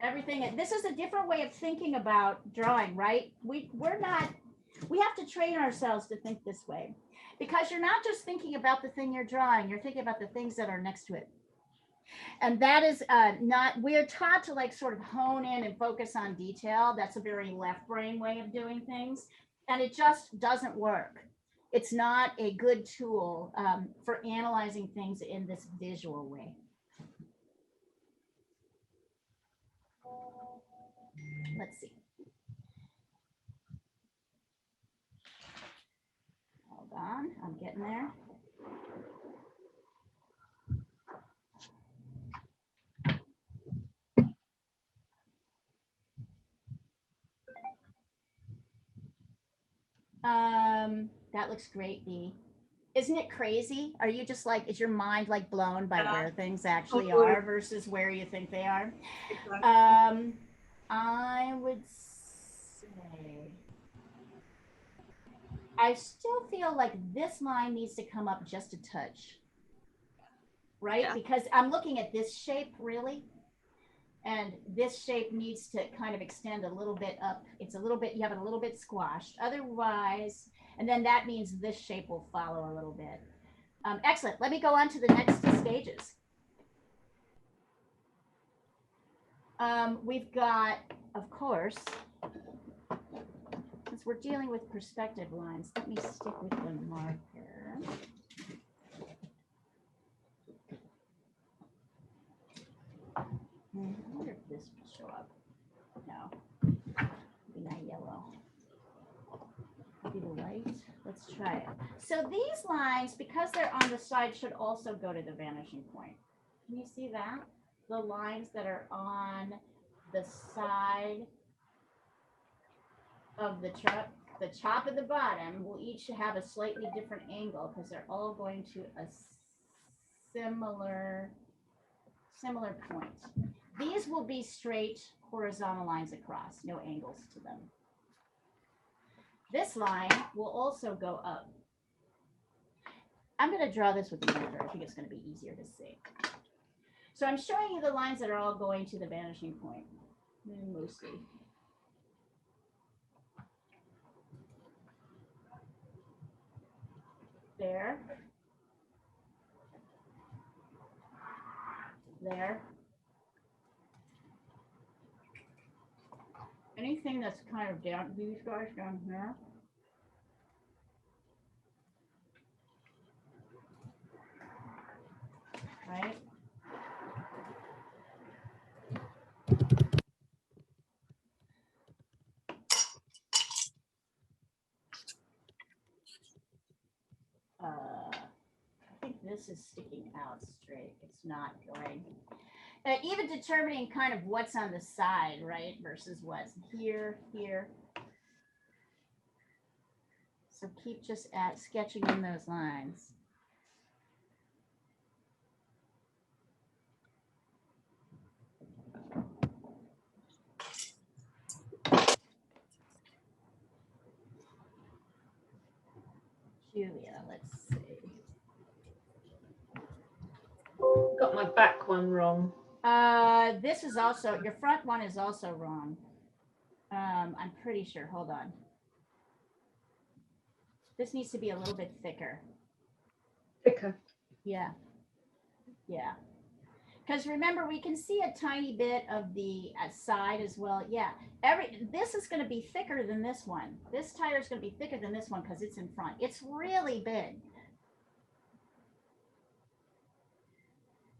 Everything, this is a different way of thinking about drawing, right? We have to train ourselves to think this way, because you're not just thinking about the thing you're drawing, you're thinking about the things that are next to it. And that is not, we're taught to like sort of hone in and focus on detail. That's a very left brain way of doing things. And it just doesn't work. It's not a good tool for analyzing things in this visual way. Let's see. Hold on, I'm getting there. That looks great, Dee. Isn't it crazy? Are you just like, is your mind like blown by where things actually are versus where you think they are? Exactly. I would say, I still feel like this line needs to come up just a touch, right? Yeah. Because I'm looking at this shape really, and this shape needs to kind of extend a little bit up. It's a little bit, you have it a little bit squashed. Otherwise, and then that means this shape will follow a little bit. Excellent. Let me go on to the next stages. We've got, of course, since we're dealing with perspective lines, let me stick with the marker. I wonder if this will show up. No, maybe not yellow. Maybe the white. Let's try it. So these lines, because they're on the side, should also go to the vanishing point. Can you see that? The lines that are on the side of the top of the bottom will each have a slightly different angle because they're all going to a similar point. These will be straight horizontal lines across, no angles to them. This line will also go up. I'm going to draw this with the marker. I think it's going to be easier to see. So I'm showing you the lines that are all going to the vanishing point, mostly. There. There. Anything that's kind of down, these guys down here. Right? this is sticking out straight. It's not going. Even determining kind of what's on the side, right, versus what's here, here. So keep just sketching in those lines. Julia, let's see. Got my back one wrong. This is also, your front one is also wrong. I'm pretty sure, hold on. This needs to be a little bit thicker. Thicker. Yeah. Yeah. Because remember, we can see a tiny bit of the side as well. Yeah. This is going to be thicker than this one. This tire is going to be thicker than this one because it's in front. It's really big.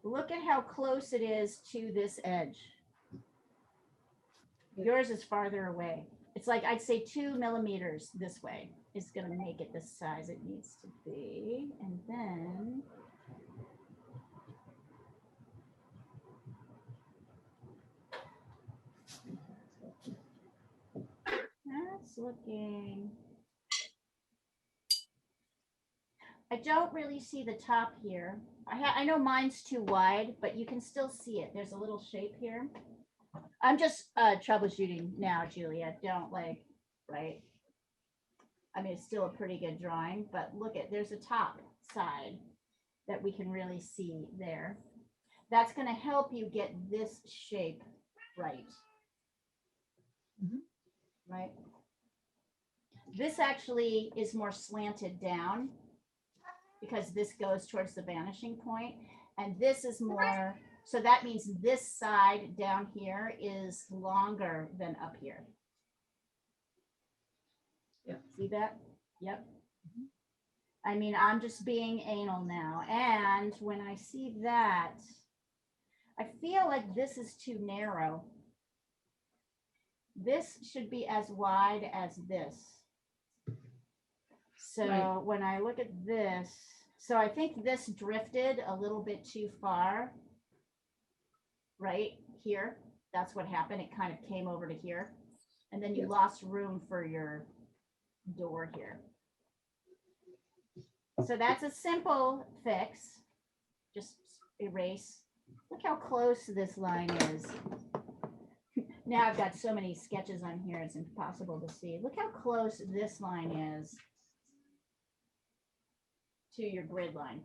Look at how close it is to this edge. Yours is farther away. It's like, I'd say 2 millimeters this way is going to make it the size it needs to be. And then that's looking. I don't really see the top here. I know mine's too wide, but you can still see it. There's a little shape here. I'm just troubleshooting now, Julia. Don't right? I mean, it's still a pretty good drawing, but look at, there's a top side that we can really see there. That's going to help you get this shape right. Right? This actually is more slanted down because this goes towards the vanishing point, and this is more, so that means this side down here is longer than up here. Yeah. See that? Yep. I mean, I'm just being anal now. And when I see that, I feel like this is too narrow. This should be as wide as this. So Right. when I look at this, so I think this drifted a little bit too far. Right here. That's what happened. It kind of came over to here. And then you Yes. lost room for your door here. So that's a simple fix. Just erase. Look how close this line is. Now I've got so many sketches on here, it's impossible to see. Look how close this line is to your grid line.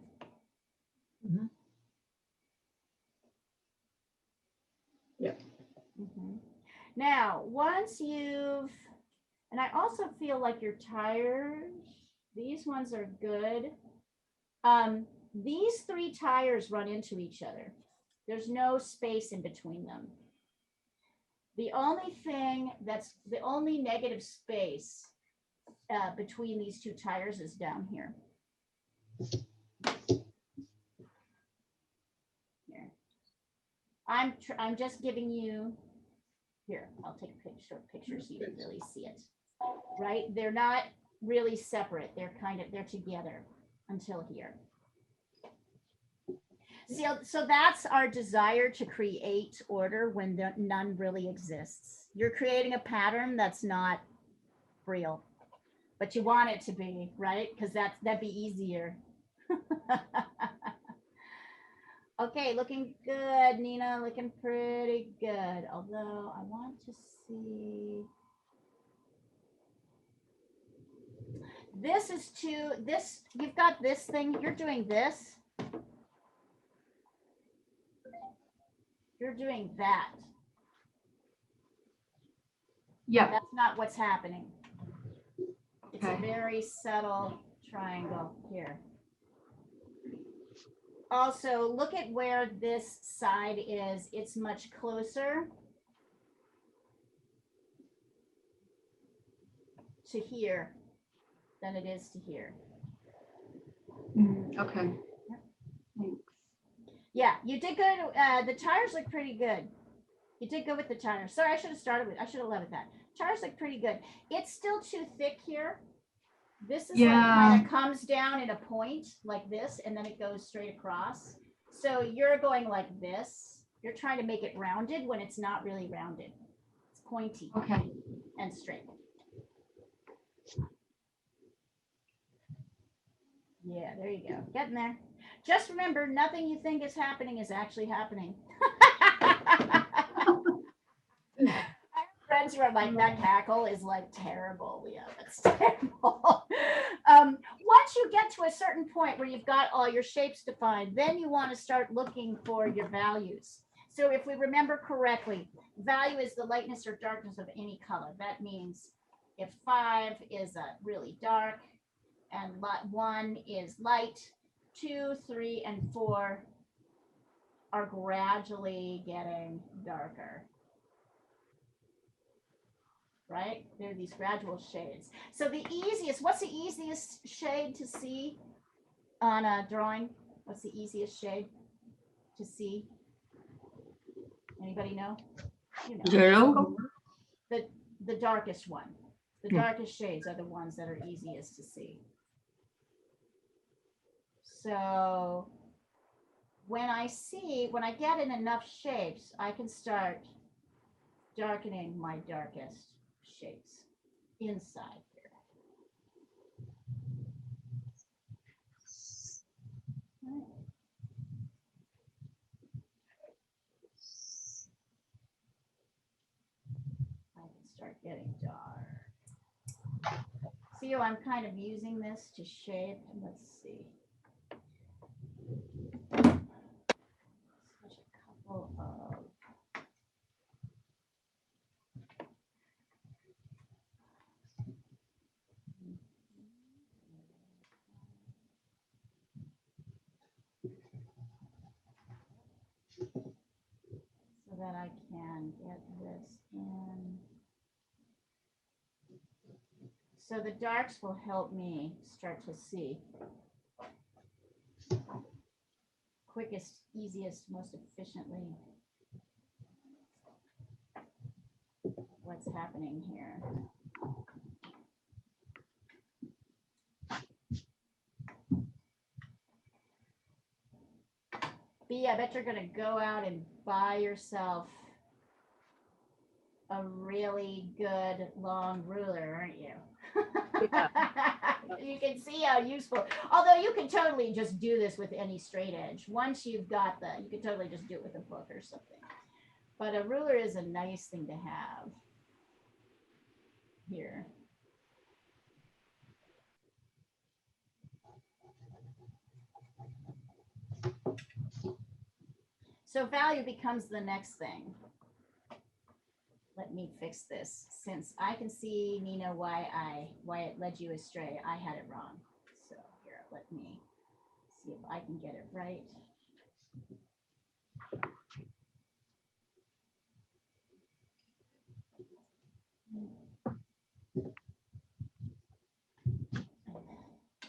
Mhm. Yep. Now, once you've, and I also feel like your tires, these ones are good. These 3 tires run into each other. There's no space in between them. The only thing that's the only negative space between these 2 tires is down here. Here. I'm just giving you, here, I'll take a short picture so you can really see it. Right? They're not really separate. They're together until here. See, so that's our desire to create order when none really exists. You're creating a pattern that's not real, but you want it to be, right? Because that'd be easier. Okay, looking good, Nina, looking pretty good. Although I want to see. This is you've got this thing, you're doing this. You're doing that. Yeah. That's not what's happening. It's a Okay. very subtle triangle here. Also, look at where this side is. It's much closer to here than it is to here. Okay. Thanks. Yeah, you did good. The tires look pretty good. You did good with the tires. Sorry, I should have led with that. Tires look pretty good. It's still too thick here. This is like Yeah. kind of comes down in a point like this, and then it goes straight across. So you're going like this. You're trying to make it rounded when it's not really rounded. It's pointy Okay. and straight. Yeah, there you go. Getting there. Just remember, nothing you think is happening is actually happening. I have friends who are like, that cackle is like terrible. Yeah, that's terrible. Once you get to a certain point where you've got all your shapes defined, then you want to start looking for your values. So if we remember correctly, value is the lightness or darkness of any color. That means if 5 is really dark and 1 is light, 2, 3, and 4 are gradually getting darker. Right? There are these gradual shades. So the easiest, what's the easiest shade to see on a drawing? What's the easiest shade to see? Anybody know? You know. Yellow. The darkest one. The darkest shades are the ones that are easiest to see. So when I get in enough shapes, I can start darkening my darkest shapes inside here. Right. I can start getting dark. See how I'm kind of using this to shape? Let's see. Such a couple of so that I can get this in. So the darks will help me start to see. Quickest, easiest, most efficiently what's happening here. B, I bet you're gonna go out and buy yourself a really good long ruler, aren't you? You can see how useful, although you can totally just do this with any straight edge. Once you've got you can totally just do it with a book or something. But a ruler is a nice thing to have here. So value becomes the next thing. Let me fix this, since I can see, Nina, why it led you astray. I had it wrong. So here, let me see if I can get it right.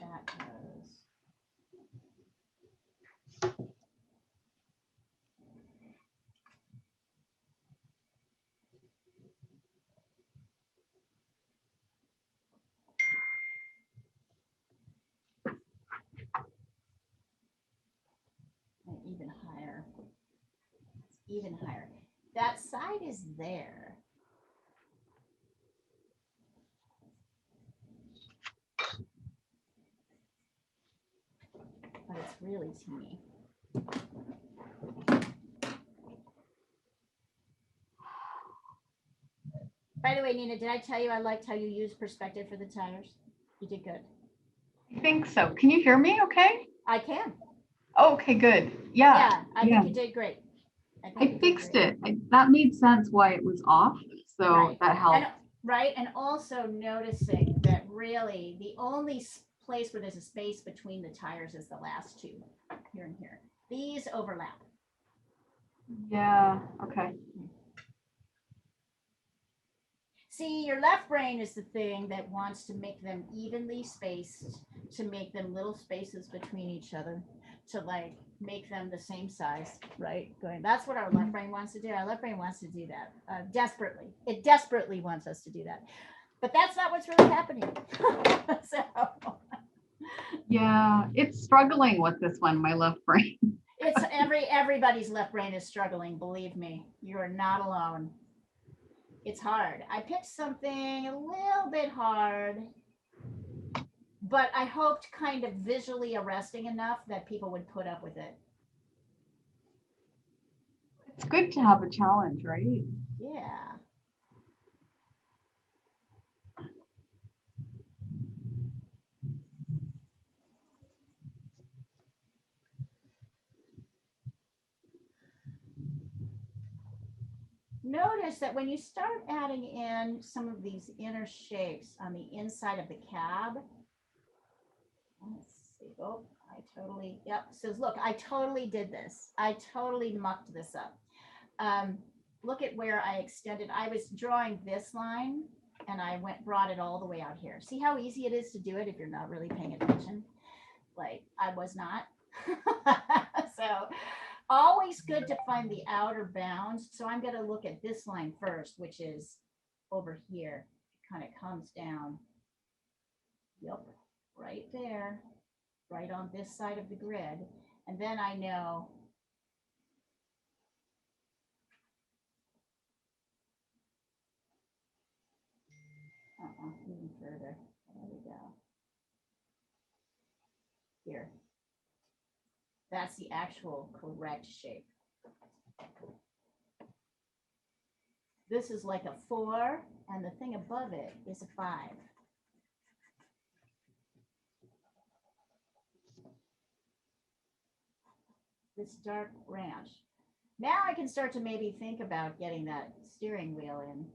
That goes. And even higher. It's even higher. That side is there. But it's really teeny. By the way, Nina, did I tell you I liked how you used perspective for the tires? You did good. I think so. Can you hear me okay? I can. Oh, okay, good. Yeah. I think you did great. I fixed it. That made sense why it was off. So Right. that helped. Right. And also noticing that really the only place where there's a space between the tires is the last two, here and here. These overlap. Yeah. Okay. See, your left brain is the thing that wants to make them evenly spaced, to make them little spaces between each other, to like make them the same size, right? That's what our left brain wants to do. Our left brain wants to do that desperately. It desperately wants us to do that. But that's not what's really happening. So Yeah, it's struggling with this one, my left brain. it's everybody's left brain is struggling, believe me. You are not alone. It's hard. I picked something a little bit hard, but I hoped kind of visually arresting enough that people would put up with it. It's good to have a challenge, right? Yeah. Notice that when you start adding in some of these inner shapes on the inside of the cab, let's see, oh, yep, says, look, I totally did this. I totally mucked this up. Look at where I extended. I was drawing this line and I brought it all the way out here. See how easy it is to do it if you're not really paying attention? Like I was not. So always good to find the outer bounds. So I'm going to look at this line first, which is over here. It kind of comes down. Yep, right there, right on this side of the grid. And then I know even further. There we go. Here. That's the actual correct shape. This is like a 4, and the thing above it is a 5. This dark ranch. Now I can start to maybe think about getting that steering wheel in.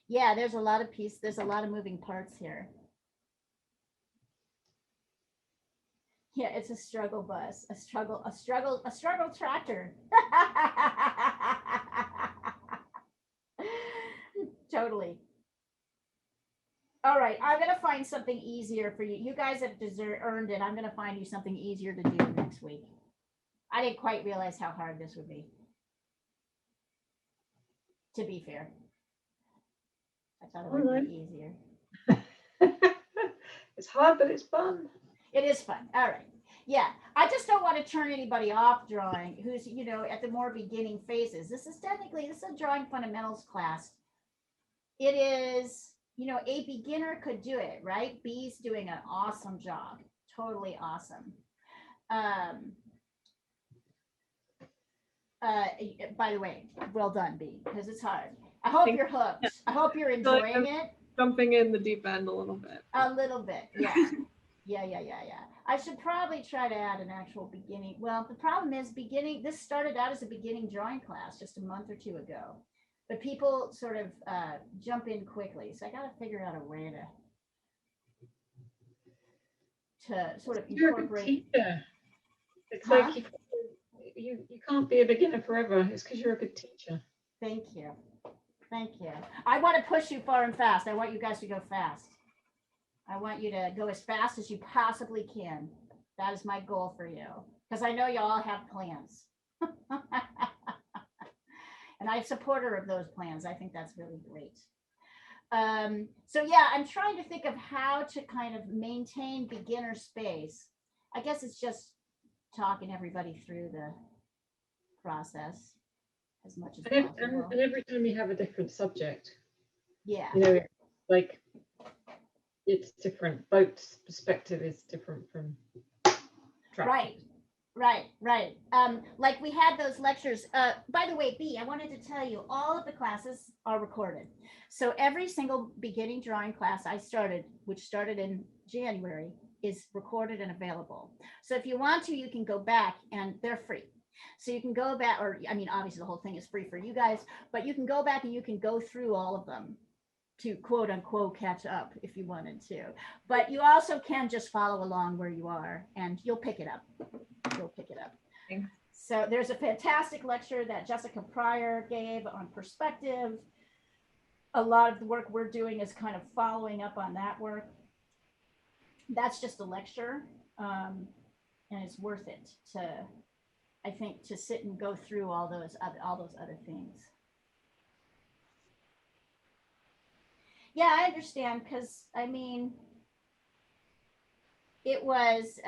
Yeah, there's a lot of moving parts here. Yeah, it's a struggle bus, a struggle tractor. Totally. All right, I'm gonna find something easier for you. You guys have earned it. I'm gonna find you something easier to do next week. I didn't quite realize how hard this would be. To be fair, I thought it would be easier. It's hard, but it's fun. It is fun. All right. Yeah. I just don't want to turn anybody off drawing who's, at the more beginning phases. This is a drawing fundamentals class. It is, a beginner could do it, right? B's doing an awesome job. Totally awesome. By the way, well done, B, because it's hard. I hope you're hooked. I hope you're enjoying it. Jumping in the deep end a little bit. A little bit, yeah. Yeah. I should probably try to add an actual beginning. Well, the problem is this started out as a beginning drawing class just a month or 2 ago. But people sort of jump in quickly. So I got to figure out a way to sort of incorporate. You're a good teacher. It's like you can't be a beginner forever. It's because you're a good teacher. Thank you. I want to push you far and fast. I want you guys to go fast. I want you to go as fast as you possibly can. That is my goal for you. Because I know you all have plans. And I'm a supporter of those plans. I think that's really great. So yeah, I'm trying to think of how to kind of maintain beginner space. I guess it's just talking everybody through the process as much as possible. And every time you have a different subject, yeah, like it's different. Boat's perspective is different from track. Right. Like we had those lectures. By the way, B, I wanted to tell you, all of the classes are recorded. So every single beginning drawing class I started, which started in January, is recorded and available. So if you want to, you can go back and they're free. So you can go back, or I mean, obviously the whole thing is free for you guys, but you can go back and you can go through all of them to quote unquote catch up if you wanted to. But you also can just follow along where you are and you'll pick it up. Thanks. So there's a fantastic lecture that Jessica Pryor gave on perspective. A lot of the work we're doing is kind of following up on that work. That's just a lecture, and it's worth it to I think, to sit and go through all those other things. Yeah, I understand, because I mean, it was,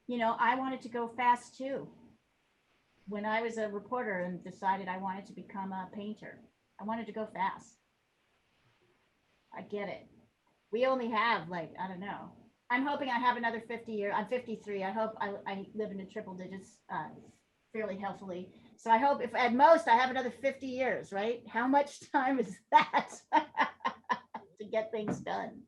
you know, I wanted to go fast too. When I was a reporter and decided I wanted to become a painter, I wanted to go fast. I get it. We only have, like, I don't know. I'm hoping I have another 50 years. I'm 53. I hope I live in the triple digits fairly healthily. So I hope if at most I have another 50 years, right? How much time is that to get things done?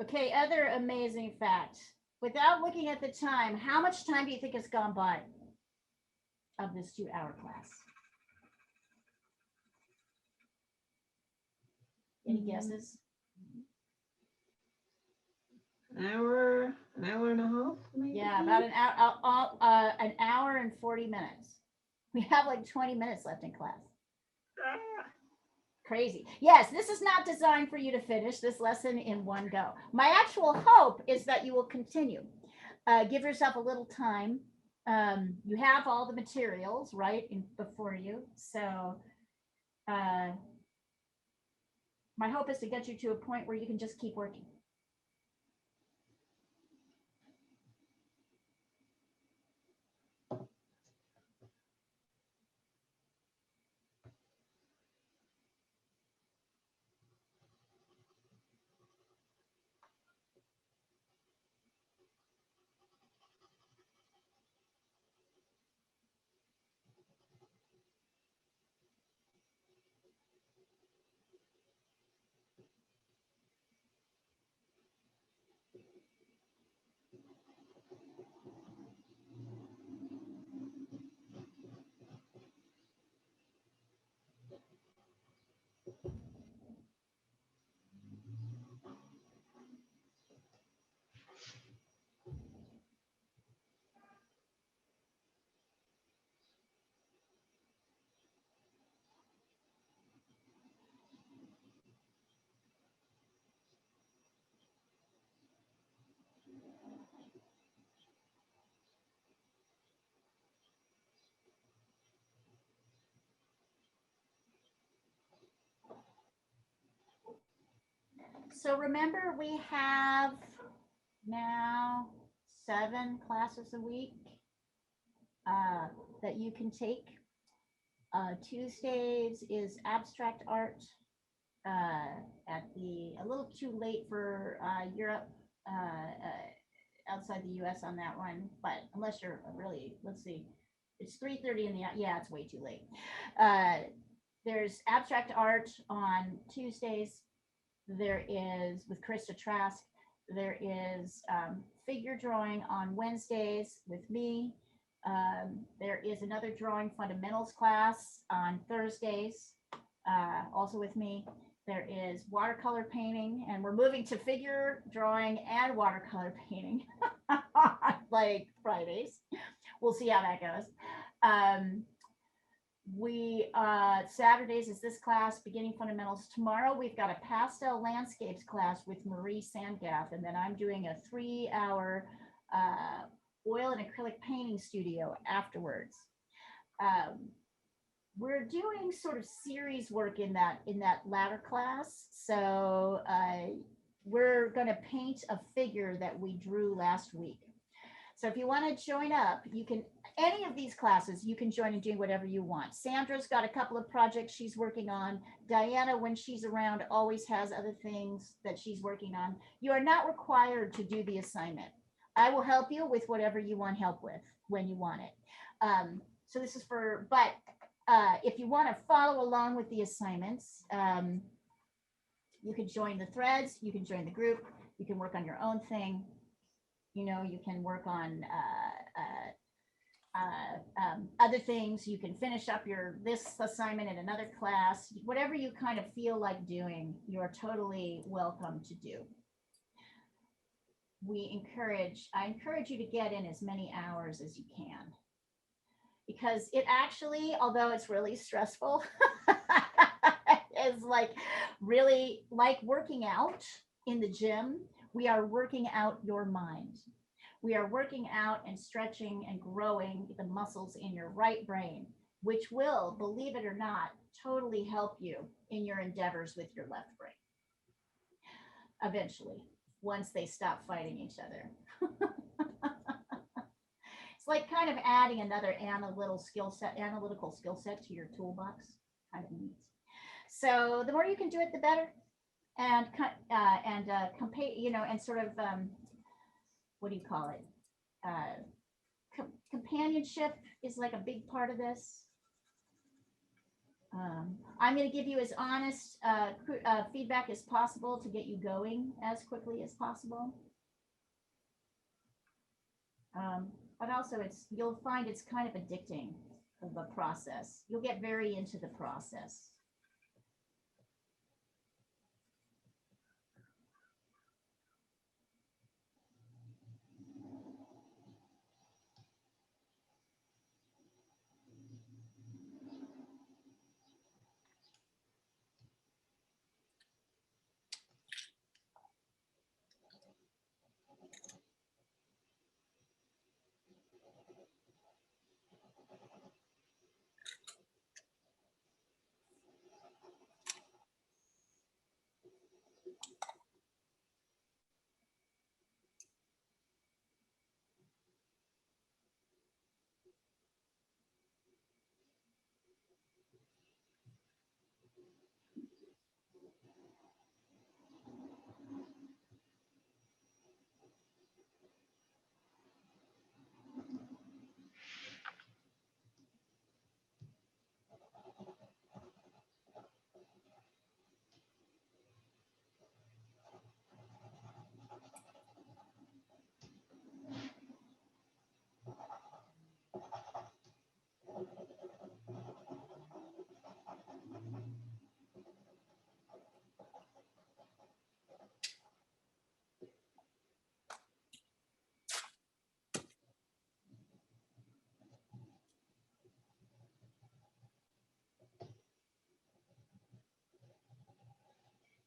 Okay, other amazing fact. Without looking at the time, how much time do you think has gone by of this 2-hour class? Any guesses? An hour and a half, maybe? Yeah, about an hour and 40 minutes. We have like 20 minutes left in class. Ah. Crazy. Yes, this is not designed for you to finish this lesson in one go. My actual hope is that you will continue. Give yourself a little time. You have all the materials, right, before you. So my hope is to get you to a point where you can just keep working. So remember, we have now 7 classes a week that you can take. Tuesdays is abstract art. A little too late for Europe, outside the US on that one, but unless you're really, let's see, It's 3:30 in the, yeah, it's way too late. There's abstract art on Tuesdays. There is with Krista Trask. There is figure drawing on Wednesdays with me. There is another drawing fundamentals class on Thursdays, also with me. There is watercolor painting, and we're moving to figure drawing and watercolor painting like Fridays. We'll see how that goes. Saturdays is this class, beginning fundamentals. Tomorrow we've got a pastel landscapes class with Marie Sandgath, and then I'm doing a 3-hour oil and acrylic painting studio afterwards. We're doing sort of series work in that latter class. So we're going to paint a figure that we drew last week. So if you want to join up, you can, any of these classes, you can join and do whatever you want. Sandra's got a couple of projects she's working on. Diana, when she's around, always has other things that she's working on. You are not required to do the assignment. I will help you with whatever you want help with when you want it. So this is for, but if you want to follow along with the assignments, you can join the threads, you can join the group, you can work on your own thing. You know, you can work on other things. You can finish up this assignment in another class. Whatever you kind of feel like doing, you're totally welcome to do. I encourage you to get in as many hours as you can. Because it actually, although it's really stressful, is like really like working out in the gym. We are working out your mind. We are working out and stretching and growing the muscles in your right brain, which will, believe it or not, totally help you in your endeavors with your left brain. Eventually, once they stop fighting each other. It's like kind of adding another analytical skill set to your toolbox. Kind of neat. So the more you can do it, the better. And compare, you know, and sort of what do you call it? Companionship is like a big part of this. I'm going to give you as honest feedback as possible to get you going as quickly as possible. But also you'll find it's kind of addicting of a process. You'll get very into the process.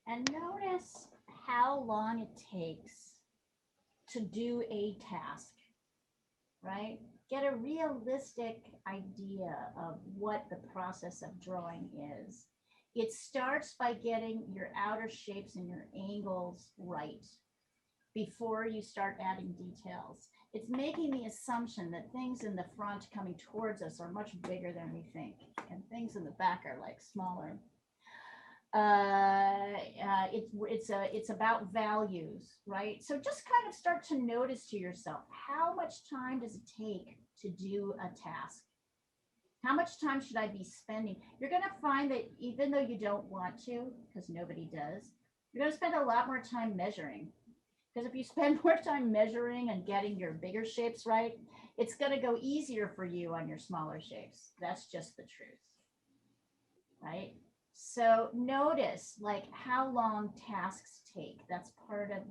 And notice how long it takes to do a task, right? Get a realistic idea of what the process of drawing is. It starts by getting your outer shapes and your angles right before you start adding details. It's making the assumption that things in the front coming towards us are much bigger than we think, and things in the back are like smaller. It's about values, right? So just kind of start to notice to yourself, how much time does it take to do a task? How much time should I be spending? You're going to find that even though you don't want to, because nobody does, you're going to spend a lot more time measuring. Because if you spend more time measuring and getting your bigger shapes right, it's going to go easier for you on your smaller shapes. That's just the truth. Right? So notice like how long tasks take. That's part of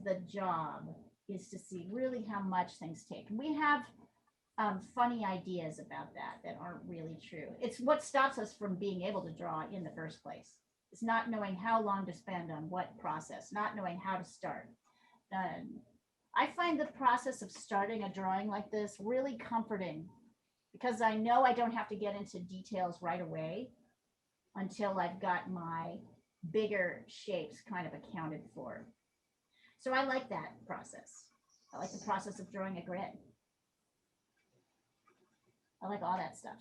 the job, is to see really how much things take. We have funny ideas about that aren't really true. It's what stops us from being able to draw in the first place. It's not knowing how long to spend on what process, not knowing how to start. I find the process of starting a drawing like this really comforting, because I know I don't have to get into details right away until I've got my bigger shapes kind of accounted for. So I like that process. I like the process of drawing a grid. I like all that stuff.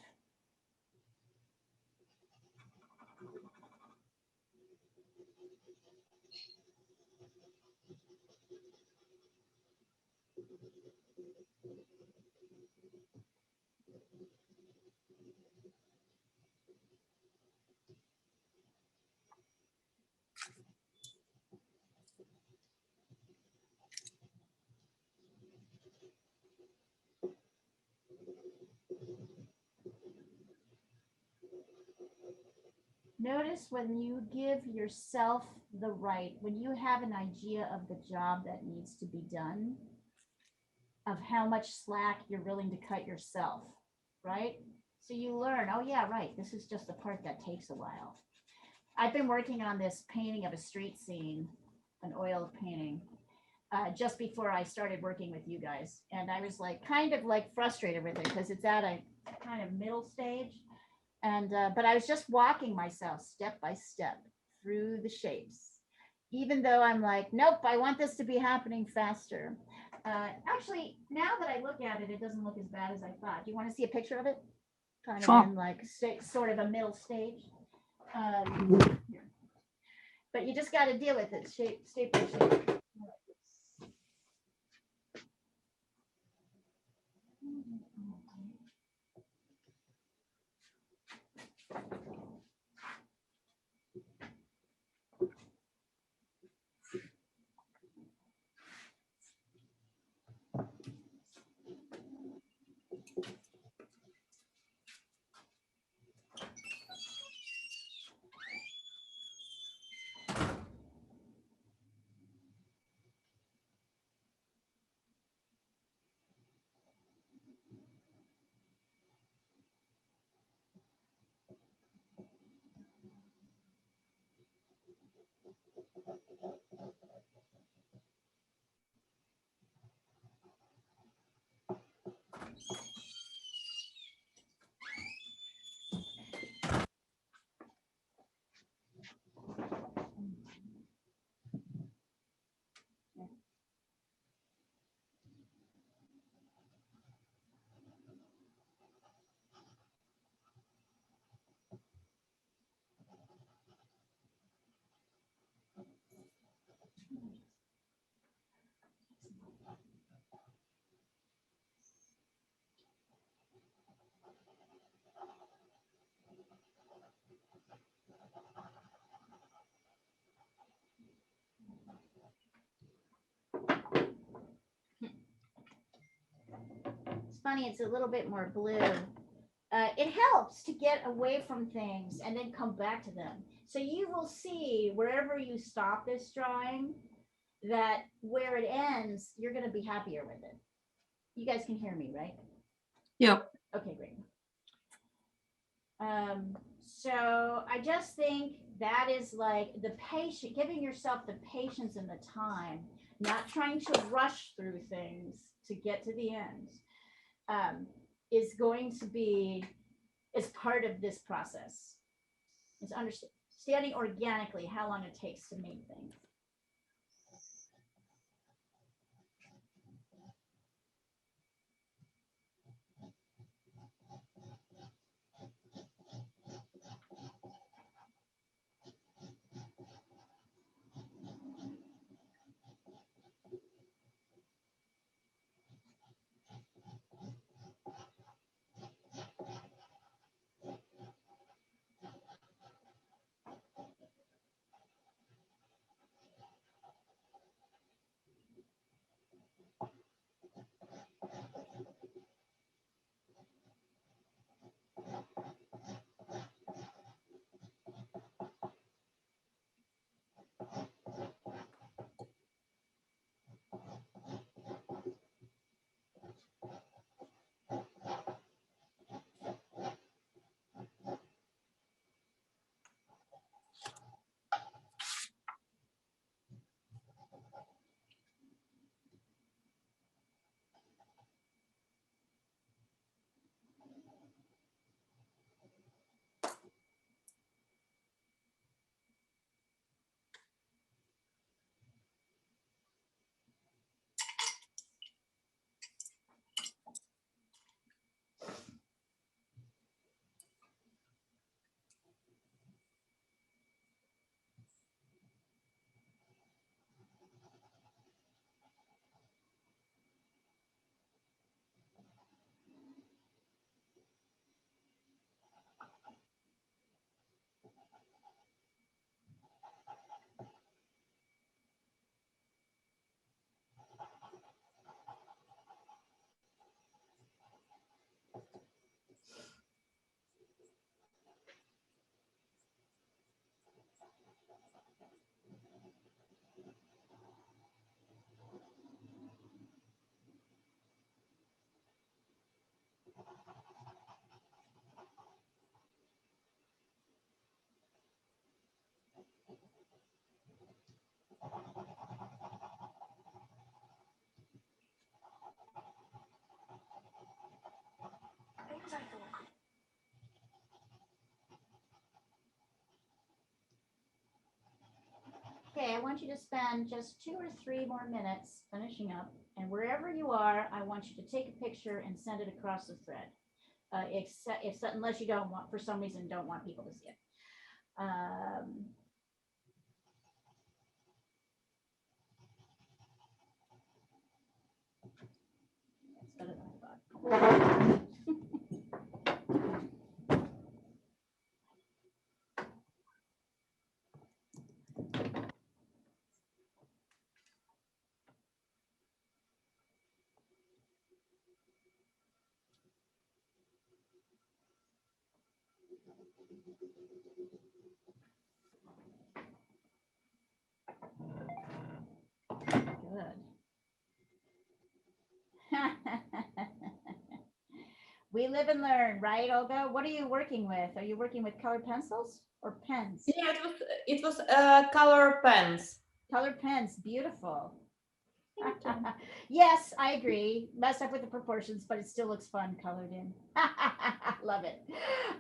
Notice when you give yourself the right, when you have an idea of the job that needs to be done, of how much slack you're willing to cut yourself, right? So you learn, oh yeah, right, this is just the part that takes a while. I've been working on this painting of a street scene, an oil painting, just before I started working with you guys. And I was like, kind of like frustrated with it because it's at a kind of middle stage. And, but I was just walking myself step by step through the shapes, even though I'm like, nope, I want this to be happening faster. Actually, now that I look at it, it doesn't look as bad as I thought. Do you want to see a picture of it? Kind Sure. of in like sort of a middle stage. But you just got to deal with it, shape by shape. It's funny, it's a little bit more blue. It helps to get away from things and then come back to them. So you will see wherever you stop this drawing, that where it ends, you're going to be happier with it. You guys can hear me, right? Yep. Okay, great. So I just think that is like the patient, giving yourself the patience and the time, not trying to rush through things to get to the end, is going to be, is part of this process. It's understanding organically how long it takes to make things. okay, I want you to spend just 2 or 3 more minutes finishing up. And wherever you are, I want you to take a picture and send it across the thread. Except unless you don't want, for some reason, don't want people to see it. That's better than I thought. Good. We live and learn, right, Olga? What are you working with? Are you working with colored pencils or pens? Yeah, it was color pens. Colored pens, beautiful. Yes, I agree. Messed up with the proportions, but it still looks fun colored in. Love it.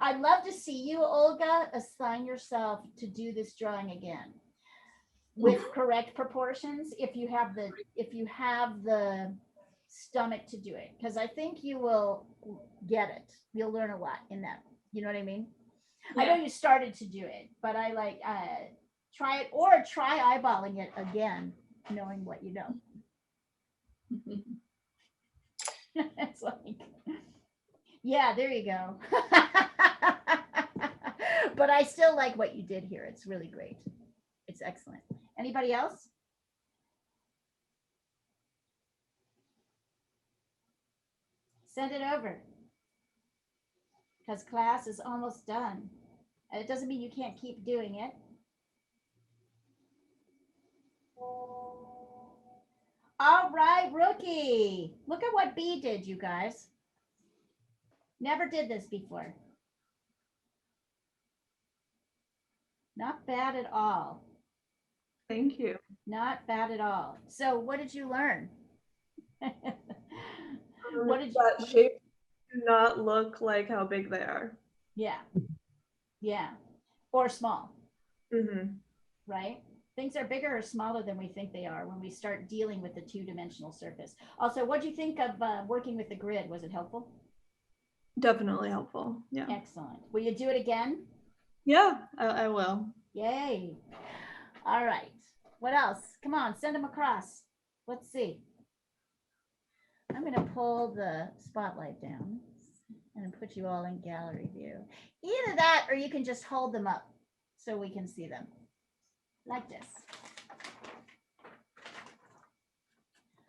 I'd love to see you, Olga, assign yourself to do this drawing again with correct proportions if you have the stomach to do it, because I think you will get it. You'll learn a lot in that. You know what I mean? I know you started to do it, but I like try it or try eyeballing it again, knowing what you know. It's like, yeah, there you go. But I still like what you did here. It's really great. It's excellent. Anybody else? Send it over, because class is almost done. It doesn't mean you can't keep doing it. All right, rookie. Look at what B did, you guys. Never did this before. Not bad at all. Thank you. Not bad at all. So what did you learn? What did That shapes do not look like how big they are. Yeah. Yeah. Or small, Mm-hmm. right? Things are bigger or smaller than we think they are when we start dealing with the two-dimensional surface. Also, what do you think of working with the grid? Was it helpful? Definitely helpful. Yeah. Excellent. Will you do it again? Yeah, I will. Yay. All right. What else? Come on, send them across. Let's see. I'm going to pull the spotlight down and put you all in gallery view. Either that or you can just hold them up so we can see them like this.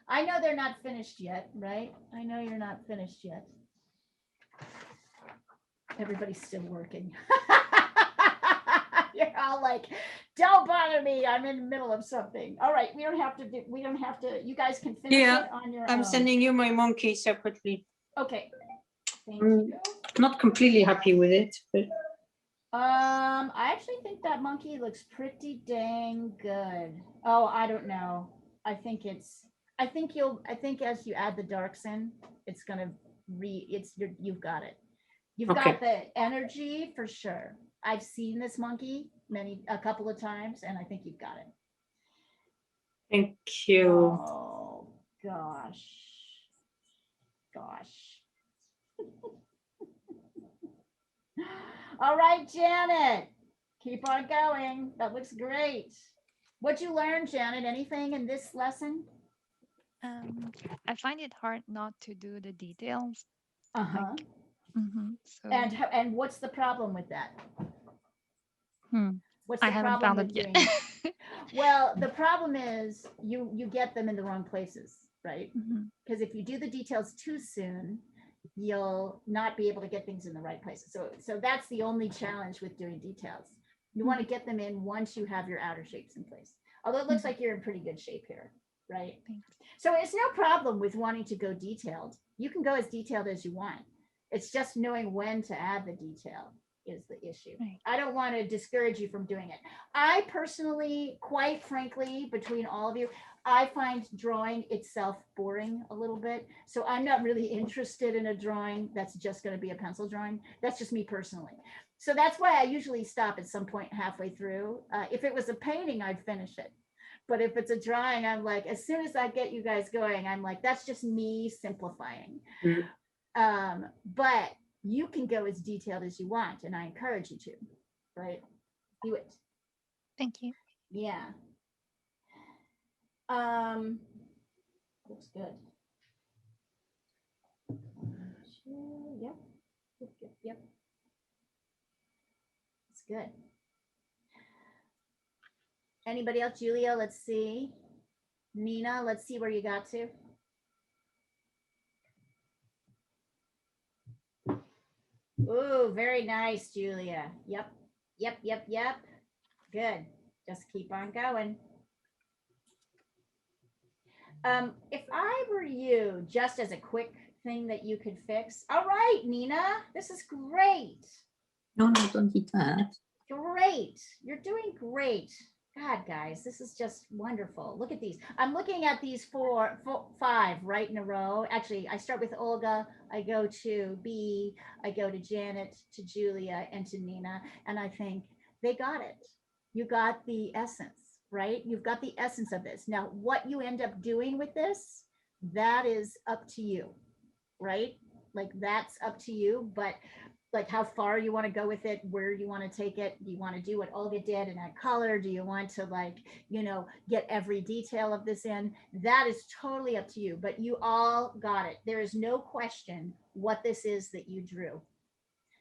I know they're not finished yet, right? I know you're not finished yet. Everybody's still working. You're all like, don't bother me. I'm in the middle of something. All right. We don't have to, you guys can finish Yeah, it on your own. I'm sending you my monkey separately. Okay. Thank Mm. you. Not completely happy with it, but I actually think that monkey looks pretty dang good. Oh, I don't know. I think as you add the darks in, it's gonna you've got it. You've Okay. got the energy for sure. I've seen this monkey a couple of times, and I think you've got it. thank you. Oh gosh. All right, Janet, keep on going. That looks great. What'd you learn, Janet? Anything in this lesson? I find it hard not to do the details. Uh-huh. So And what's the problem with that? What's the I haven't problem found with it yet. doing it? Well, the problem is you get them in the wrong places, right? Because if you do the details too soon, you'll not be able to get things in the right places. So that's the only challenge with doing details. You want to get them in once you have your outer shapes in place. Although it looks like you're in pretty good shape here, right? Thanks. So it's no problem with wanting to go detailed. You can go as detailed as you want. It's just knowing when to add the detail is the issue. Right. I don't want to discourage you from doing it. I personally, quite frankly, between all of you, I find drawing itself boring a little bit. So I'm not really interested in a drawing that's just going to be a pencil drawing. That's just me personally. So that's why I usually stop at some point halfway through. If it was a painting, I'd finish it. But if it's a drawing, I'm like, as soon as I get you guys going, I'm like, that's just me simplifying. But you can go as detailed as you want, and I encourage you to, right? Do it. Thank you. Yeah. Looks good. Yep. Yep. It's good. Anybody else? Julia, let's see. Nina, let's see where you got to. Ooh, very nice, Julia. Yep. Good. Just keep on going. If I were you, just as a quick thing that you could fix. All right, Nina, this is great. No, don't eat that. Great. You're doing great. God, guys, this is just wonderful. Look at these. I'm looking at these five right in a row. Actually, I start with Olga. I go to B. I go to Janet, to Julia, and to Nina. And I think they got it. You got the essence, right? You've got the essence of this. Now, what you end up doing with this, that is up to you, right? Like that's up to you. But like how far you want to go with it, where you want to take it. Do you want to do what Olga did and add color? Do you want to like, you know, get every detail of this in? That is totally up to you, but you all got it. There is no question what this is that you drew.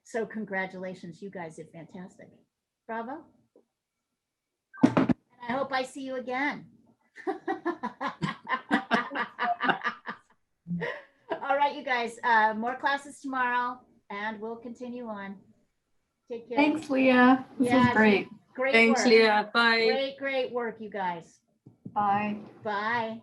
So congratulations, you guys did fantastic. Bravo. And I hope I see you again. All right, you guys, more classes tomorrow. And we'll continue on. Take care. Thanks, Leah. This was great. Great Thanks, work. Leah. Bye. Great work, you guys. Bye. Bye.